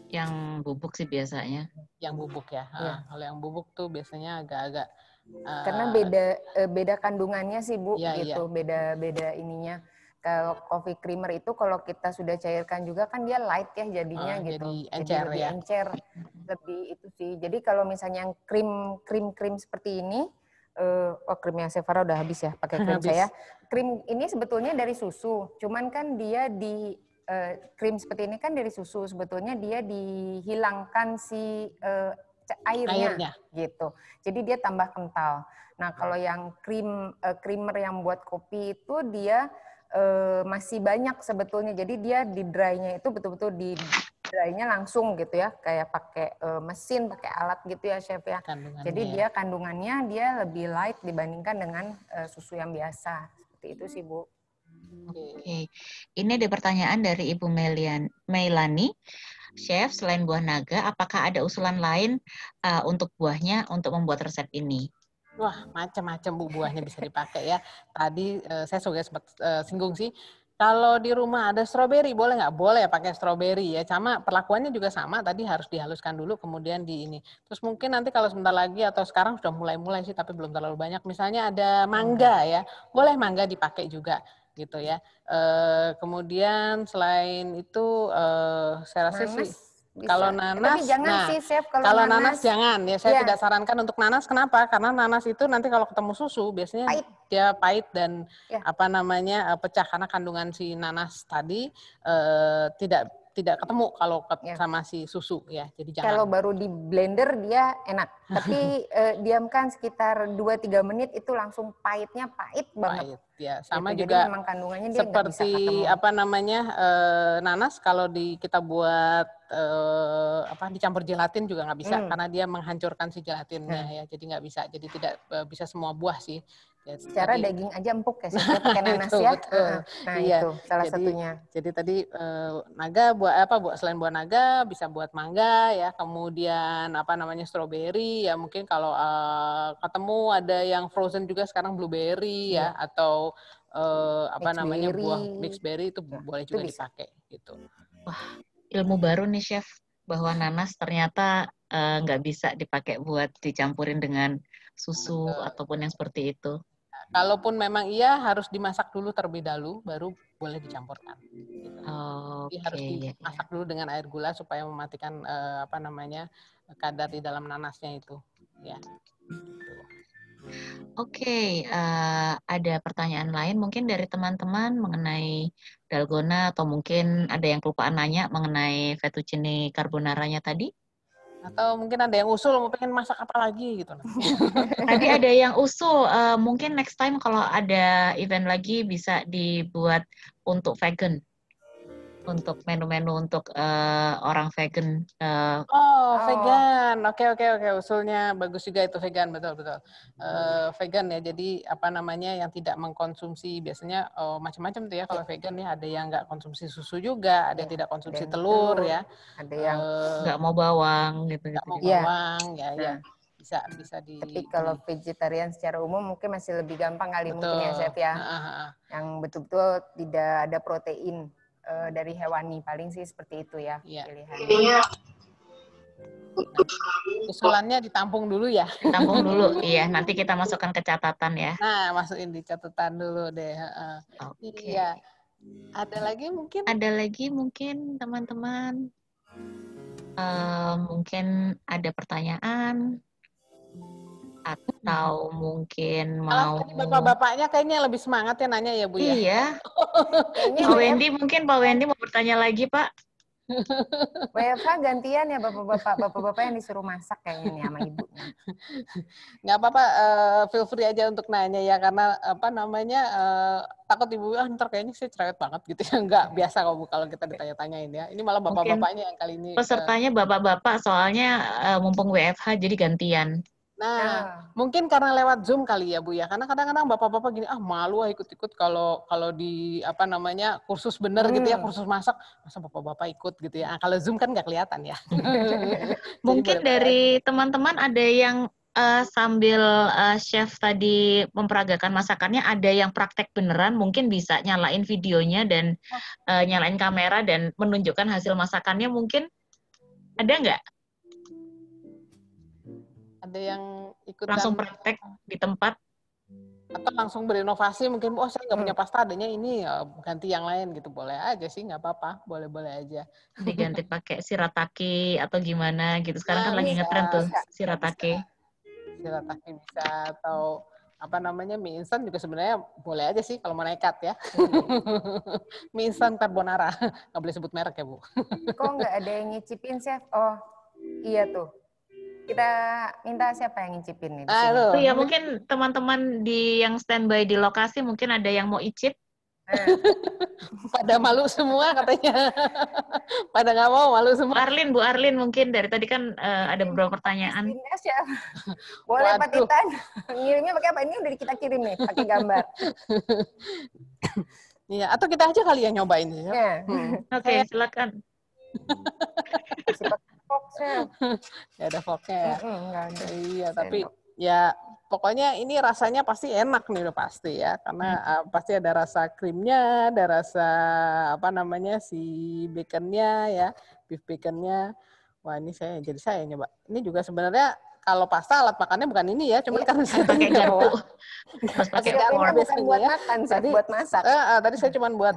Yang bubuk sih biasanya. Yang bubuk ya. Kalau yang bubuk tuh biasanya agak-agak karena beda kandungannya sih, Bu, gitu. Beda ininya. Kalau coffee creamer itu kalau kita sudah cairkan juga kan dia light ya jadinya gitu. Jadi lebih encer. Lebih itu sih. Jadi kalau misalnya yang krim seperti ini, krimnya Sevara udah habis ya pakai krim saya. Krim ini sebetulnya dari susu. Cuman kan dia krim seperti ini kan dari susu. Sebetulnya dia dihilangkan si airnya gitu. Jadi dia tambah kental. Nah, kalau yang creamer yang buat kopi itu dia masih banyak sebetulnya. Jadi dia di dry-nya itu betul-betul di dry-nya langsung gitu ya, kayak pakai mesin, pakai alat gitu ya, Chef ya. Jadi dia kandungannya dia lebih light dibandingkan dengan susu yang biasa. Seperti itu sih, Bu. Oke. Ini ada pertanyaan dari Ibu Melani. Chef, selain buah naga, apakah ada usulan lain untuk buahnya untuk membuat resep ini? Wah, macam-macam Bu buahnya bisa dipakai ya. Tadi saya juga sempat singgung sih. Kalau di rumah ada stroberi, boleh nggak? Boleh ya pakai stroberi ya. Sama perlakuannya juga sama. Tadi harus dihaluskan dulu, kemudian di ini. Terus mungkin nanti kalau sebentar lagi atau sekarang sudah mulai sih, tapi belum terlalu banyak. Misalnya ada mangga ya, boleh mangga dipakai juga gitu ya. Kemudian selain itu, saya rasa sih. Bisa. Kalau nanas, sih, Chef, kalau nanas jangan ya. Saya tidak sarankan untuk nanas. Kenapa? Karena nanas itu nanti kalau ketemu susu biasanya dia pahit dan pecah karena kandungan si nanas tadi tidak ketemu kalau sama si susu ya. Jadi jangan. Kalau baru di blender dia enak, tapi diamkan sekitar 2-3 menit itu langsung pahitnya pahit banget. Pahit ya. Sama gitu. juga jadi memang kandungannya dia seperti nanas kalau kita buat dicampur gelatin juga nggak bisa karena dia menghancurkan si gelatinnya ya. Jadi nggak bisa. Jadi tidak bisa semua buah sih. Ya, secara daging aja empuk ya, saya pakai nanas ya. Nah itu salah satunya. Jadi tadi naga buat selain buah naga bisa buat mangga ya, kemudian stroberi ya, mungkin kalau ketemu ada yang frozen juga sekarang blueberry ya, atau buah mixed berry itu boleh juga dipakai gitu. Wah, ilmu baru nih Chef, bahwa nanas ternyata nggak bisa dipakai buat dicampurin dengan susu ataupun yang seperti itu. Kalaupun memang harus dimasak dulu terlebih dahulu, baru boleh dicampurkan. Gitu. Jadi harus dimasak dulu dengan air gula supaya mematikan kadar di dalam nanasnya itu. Ya. Oke, ada pertanyaan lain mungkin dari teman-teman mengenai dalgona atau mungkin ada yang kelupaan nanya mengenai fettuccine carbonaranya tadi? Atau mungkin ada yang usul mau pengen masak apa lagi gitu. Tadi ada yang usul, mungkin next time kalau ada event lagi bisa dibuat untuk vegan. untuk menu-menu untuk orang vegan. Vegan. Oke. Usulnya bagus juga itu vegan, betul. Vegan ya. Jadi apa namanya yang tidak mengkonsumsi biasanya macam-macam tuh ya kalau vegan ya. Ada yang nggak konsumsi susu juga, ada yang tidak konsumsi telur ya. Ada yang nggak mau bawang gitu. Nggak mau bawang ya. Bisa Tapi kalau vegetarian secara umum mungkin masih lebih gampang kali mungkin ya Chef ya. Yang betul-betul tidak ada protein dari hewani, paling sih seperti itu ya pilihannya. Usulannya ditampung dulu ya. Ditampung dulu, iya. Nanti kita masukkan ke catatan ya. Nah, masukin di catatan dulu deh. Oke. Iya. Ada lagi mungkin teman-teman. Mungkin ada pertanyaan atau mungkin mau. Bapak-bapaknya kayaknya lebih semangat ya nanya ya Bu ya. Iya. Pak Wendy mau bertanya lagi Pak. WFH gantian ya bapak-bapak yang disuruh masak kayaknya nih sama ibunya. Nggak apa-apa, feel free aja untuk nanya ya karena apa namanya takut ibu ntar kayaknya saya cerewet banget gitu ya. Nggak biasa kalau kita ditanya-tanyain ya. Ini malah bapak-bapaknya yang kali ini. Pesertanya bapak-bapak soalnya mumpung WFH jadi gantian. Nah, mungkin karena lewat Zoom kali ya Bu ya. Karena kadang-kadang bapak-bapak gini, malu ikut-ikut kalau di apa namanya kursus bener gitu ya, kursus masak, masa bapak-bapak ikut gitu ya. Kalau Zoom kan nggak kelihatan ya. Mungkin dari teman-teman ada yang sambil chef tadi memperagakan masakannya, ada yang praktek beneran, mungkin bisa nyalain videonya dan nyalain kamera dan menunjukkan hasil masakannya, mungkin ada nggak? Ada yang ikut langsung praktek di tempat atau langsung berinovasi mungkin saya nggak punya pasta adanya ini ganti yang lain gitu, boleh aja sih, nggak apa-apa, boleh aja diganti pakai shirataki atau gimana gitu. Sekarang kan lagi ngetren tuh shirataki bisa atau apa namanya mie instan juga sebenarnya boleh aja sih kalau mau nekat ya. Mie instan carbonara nggak boleh sebut merek ya Bu. Kok nggak ada yang nyicipin Chef? Oh iya tuh. Kita minta siapa yang ngicipin nih? Ya mungkin teman-teman yang standby di lokasi mungkin ada yang mau icip. Pada malu semua katanya. Pada nggak mau, malu semua. Bu Arlin mungkin dari tadi kan ada beberapa pertanyaan. Boleh Pak Titan. Ngirimnya pakai apa? Ini udah kita kirim nih, pakai gambar. Iya, atau kita aja kali ya nyobain. Oke, silakan. Ya ada forknya ya. Iya, tapi ya pokoknya ini rasanya pasti enak nih udah pasti ya, karena pasti ada rasa krimnya, ada rasa apa namanya si baconnya ya, beef baconnya. Wah ini saya nyoba. Ini juga sebenarnya kalau pasta alat makannya bukan ini ya, cuma karena saya pakai garpu. Pas pakai garpu bukan buat makan, tadi buat masak. Tadi saya cuma buat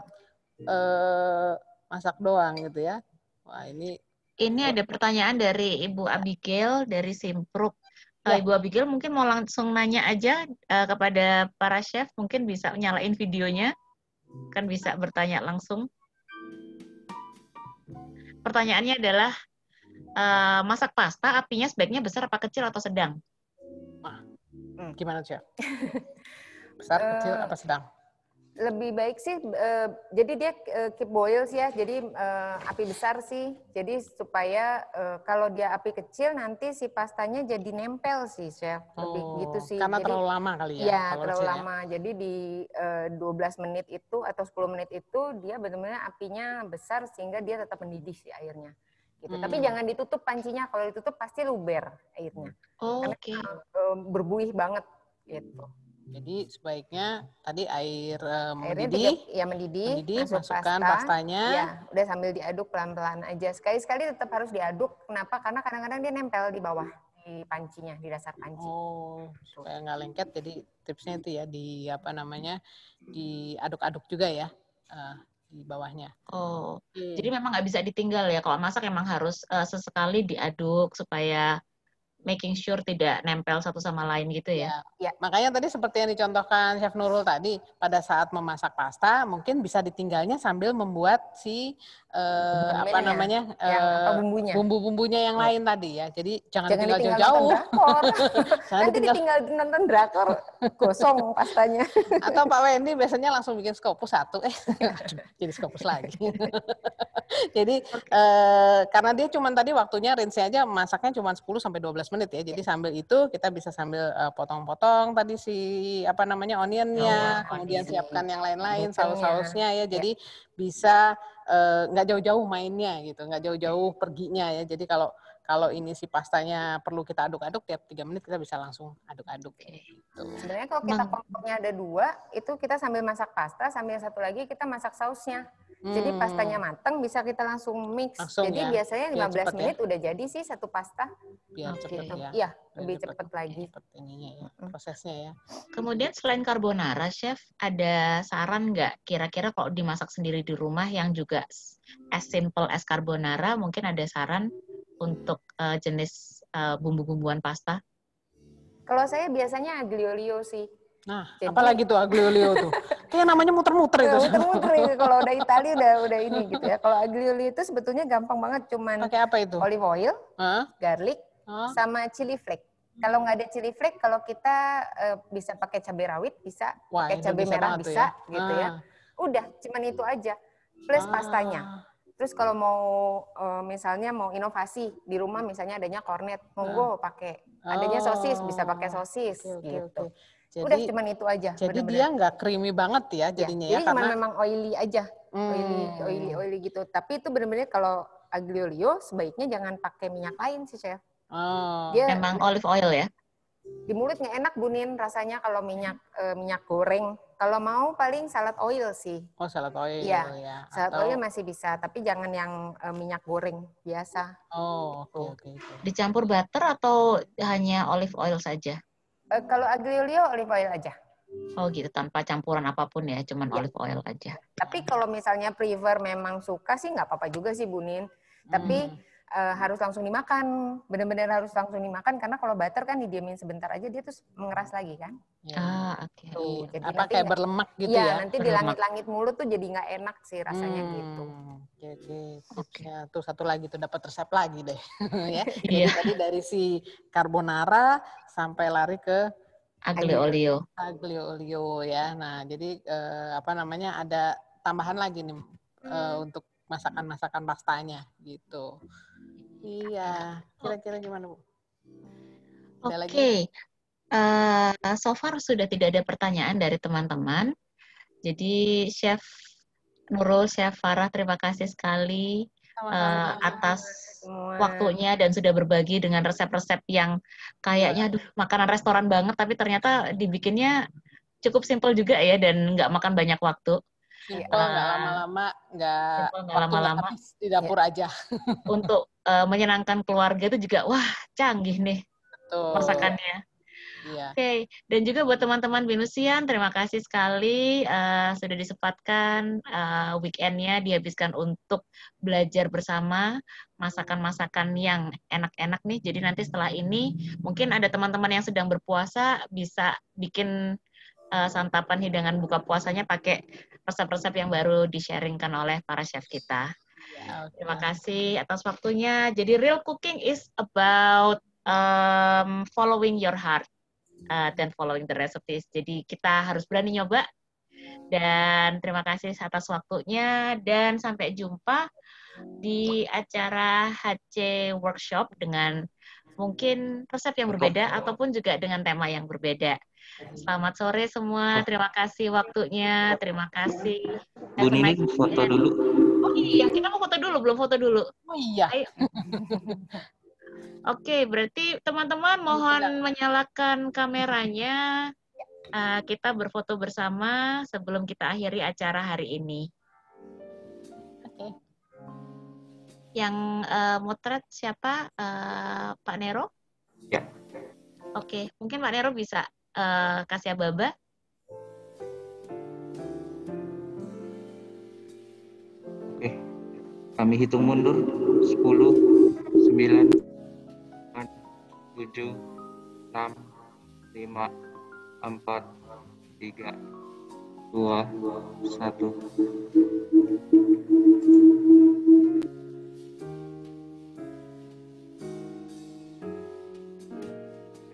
masak doang gitu ya. Wah ini ada pertanyaan dari Ibu Abigail dari Simpruk. Ibu Abigail mungkin mau langsung nanya aja kepada para chef, mungkin bisa nyalain videonya, kan bisa bertanya langsung. Pertanyaannya adalah, masak pasta apinya sebaiknya besar apa kecil atau sedang? Gimana Chef? Besar, kecil, apa sedang? Lebih baik sih, jadi dia keep boil sih ya, jadi api besar sih, jadi supaya kalau dia api kecil nanti si pastanya jadi nempel sih Chef, lebih gitu sih. Karena terlalu lama kali ya? Iya, terlalu lama, jadi di 12 menit itu atau 10 menit itu dia benar-benar apinya besar sehingga dia tetap mendidih si airnya. Gitu. Tapi jangan ditutup pancinya, kalau ditutup pasti luber airnya. Karena berbuih banget gitu. Jadi sebaiknya tadi air mendidih, masukkan pastanya. Ya, udah sambil diaduk pelan-pelan aja. Sekali-sekali tetap harus diaduk. Kenapa? Karena kadang-kadang dia nempel di bawah, di pancinya, di dasar panci. Supaya nggak lengket. Jadi tipsnya itu ya diaduk-aduk juga ya di bawahnya. Jadi memang nggak bisa ditinggal ya. Kalau masak emang harus sesekali diaduk supaya making sure tidak nempel satu sama lain gitu ya. Ya, makanya tadi seperti yang dicontohkan Chef Nurul tadi, pada saat memasak pasta mungkin bisa ditinggalnya sambil membuat si bumbunya. Bumbu-bumbunya yang lain tadi ya. Jadi jangan ditinggal nonton jauh-jauh. drakor. Nanti ditinggal nonton drakor, gosong pastanya. Atau Pak Wendy biasanya langsung bikin Scopus satu, jadi Scopus lagi. Jadi karena dia cuma tadi waktunya range-nya aja masaknya cuma 10-12 menit ya. Jadi sambil itu kita bisa sambil potong-potong tadi si onionnya, kemudian siapkan yang lain-lain, saus-sausnya ya. Jadi bisa nggak jauh-jauh mainnya gitu, nggak jauh-jauh perginya ya. Jadi kalau ini si pastanya perlu kita aduk-aduk tiap 3 menit kita bisa langsung aduk-aduk. Gitu. Sebenarnya kalau kita kompoknya ada 2, itu kita sambil masak pasta, sambil satu lagi kita masak sausnya. Jadi pastanya matang bisa kita langsung mix. Jadi biasanya 15 menit udah jadi sih satu pasta. Biar cepet ya. Iya, lebih cepet lagi. Prosesnya ya. Kemudian selain carbonara, Chef, ada saran nggak kira-kira kalau dimasak sendiri di rumah yang juga as simple as carbonara, mungkin ada saran untuk jenis bumbu-bumbuan pasta? Kalau saya biasanya aglio olio sih. Nah, apalagi tuh aglio olio tuh? Kayak namanya muter-muter itu. Muter-muter itu. Kalau udah Italia udah ini gitu ya. Kalau aglio olio itu sebetulnya gampang banget, cuman pakai apa itu? Olive oil, garlic, sama chili flake. Kalau nggak ada chili flake, kalau kita bisa pakai cabai rawit, bisa. Pakai cabai merah bisa, gitu ya. Udah, cuman itu aja. Plus pastanya. Terus kalau mau misalnya mau inovasi di rumah, misalnya adanya cornet, monggo pakai. Adanya sosis, bisa pakai sosis gitu. Jadi, udah cuman itu aja. Jadi dia nggak creamy banget ya jadinya ya, jadi karena memang oily aja, oily gitu. Tapi itu benar-benar kalau aglio olio sebaiknya jangan pakai minyak lain sih, Chef. Dia memang olive oil ya. Di mulut nggak enak Bunin rasanya kalau minyak goreng. Kalau mau paling salad oil sih. Oh, salad oil ya. Salad oil masih bisa, tapi jangan yang minyak goreng biasa. Oh, oke. Dicampur butter atau hanya olive oil saja? Kalau aglio olio olive oil aja. Oh gitu, tanpa campuran apapun ya, cuman olive oil aja. Tapi kalau misalnya prefer memang suka sih nggak apa-apa juga sih Bunin. Tapi harus langsung dimakan, benar-benar harus langsung dimakan karena kalau butter kan didiamin sebentar aja dia tuh mengeras lagi kan. Oke. Jadi apa nanti kayak berlemak gitu ya? Nanti di langit-langit mulut tuh jadi nggak enak sih rasanya gitu. Oke. Ya, tuh satu lagi tuh dapat resep lagi deh. Ya. Jadi tadi dari si carbonara sampai lari ke aglio olio. Aglio olio ya. Nah, jadi ada tambahan lagi nih untuk masakan-masakan pastanya gitu. Iya, kira-kira gimana, Bu? Oke. So far sudah tidak ada pertanyaan dari teman-teman. Jadi Chef Nurul, Chef Farah, terima kasih sekali atas waktunya dan sudah berbagi dengan resep-resep yang kayaknya makanan restoran banget, tapi ternyata dibikinnya cukup simpel juga ya dan nggak makan banyak waktu. Simpel, nggak lama-lama, nggak lama-lama di dapur aja. Untuk menyenangkan keluarga itu juga, wah canggih nih masakannya. Oke, dan juga buat teman-teman Venusian, terima kasih sekali sudah disempatkan weekend-nya dihabiskan untuk belajar bersama masakan-masakan yang enak-enak nih. Jadi nanti setelah ini mungkin ada teman-teman yang sedang berpuasa bisa bikin santapan hidangan buka puasanya pakai resep-resep yang baru di-sharingkan oleh para chef kita. Terima kasih atas waktunya. Jadi real cooking is about following your heart dan following the recipes. Jadi kita harus berani nyoba. Dan terima kasih atas waktunya dan sampai jumpa di acara HC Workshop dengan mungkin resep yang berbeda ataupun juga dengan tema yang berbeda. Selamat sore semua, terima kasih waktunya, terima kasih. Bu Nini foto dulu. Oh iya, kita mau foto dulu, belum foto dulu. Oh iya. Ayo. Oke, berarti teman-teman mohon menyalakan kameranya. Kita berfoto bersama sebelum kita akhiri acara hari ini. Oke. Yang motret siapa? Pak Nero? Ya. Oke, mungkin Pak Nero bisa kasih aba-aba. Oke, kami hitung mundur 10, 9, 8, 7, 7, 6, 5, 4, 3, 2, 1.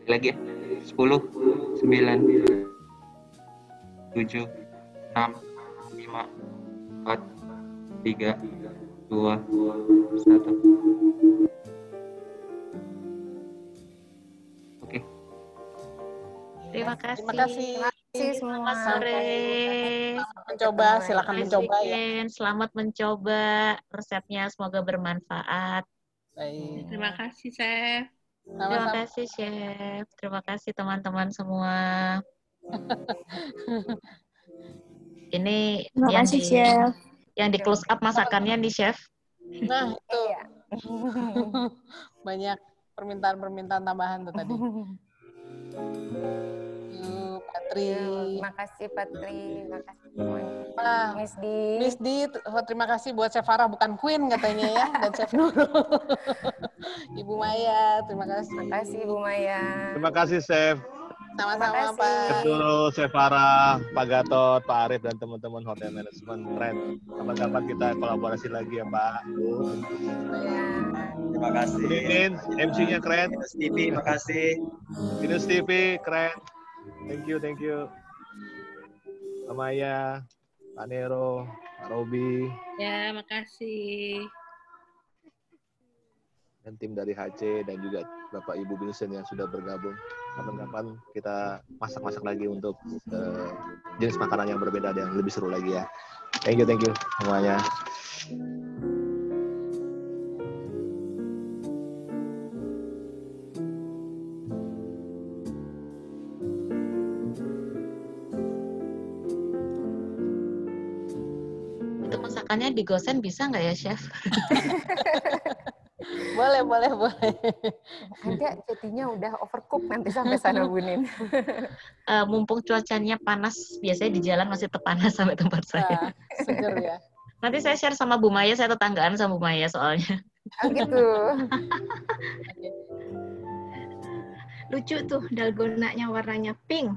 Lagi ya. 10, 9, 7, 6, 5, 4, 3, 2, 1. Oke. Terima kasih. Terima kasih. Selamat sore. Selamat mencoba, silakan mencoba ya. Selamat mencoba resepnya, semoga bermanfaat. Baik. Terima kasih, Chef. Terima kasih, Chef. Terima kasih teman-teman semua. Ini Terima kasih, Chef. Yang di close up masakannya nih, Chef. Nah, itu. Banyak permintaan-permintaan tambahan tuh tadi. Patri. Terima kasih Patri, terima kasih semuanya. Miss Di, terima kasih buat Chef Farah, bukan Queen katanya ya, dan Chef Nurul. Ibu Maya, terima kasih. Terima kasih Ibu Maya. Terima kasih Chef. Sama-sama Pak. Chef Nurul, Chef Farah, Pak Gatot, Pak Arif, dan teman-teman Hotel Management Trend. Kapan-kapan kita kolaborasi lagi ya Pak. Terima kasih. Udin, MC-nya keren. Binus TV, makasih. Binus TV, keren. Thank you, thank you. Pak Maya, Pak Nero, Pak Robi. Ya, makasih. Dan tim dari HC dan juga Bapak Ibu Binsen yang sudah bergabung. Kapan-kapan kita masak-masak lagi untuk jenis makanan yang berbeda dan yang lebih seru lagi ya. Thank you semuanya. Itu masakannya di gosen bisa nggak ya, Chef? Boleh. Ada jadinya udah overcook nanti sampai sana Bunin. Mumpung cuacanya panas, biasanya di jalan masih terpanas sampai tempat saya. Seger ya. Nanti saya share sama Bu Maya, saya tetanggaan sama Bu Maya soalnya. Oh gitu. Lucu tuh dalgonanya warnanya pink.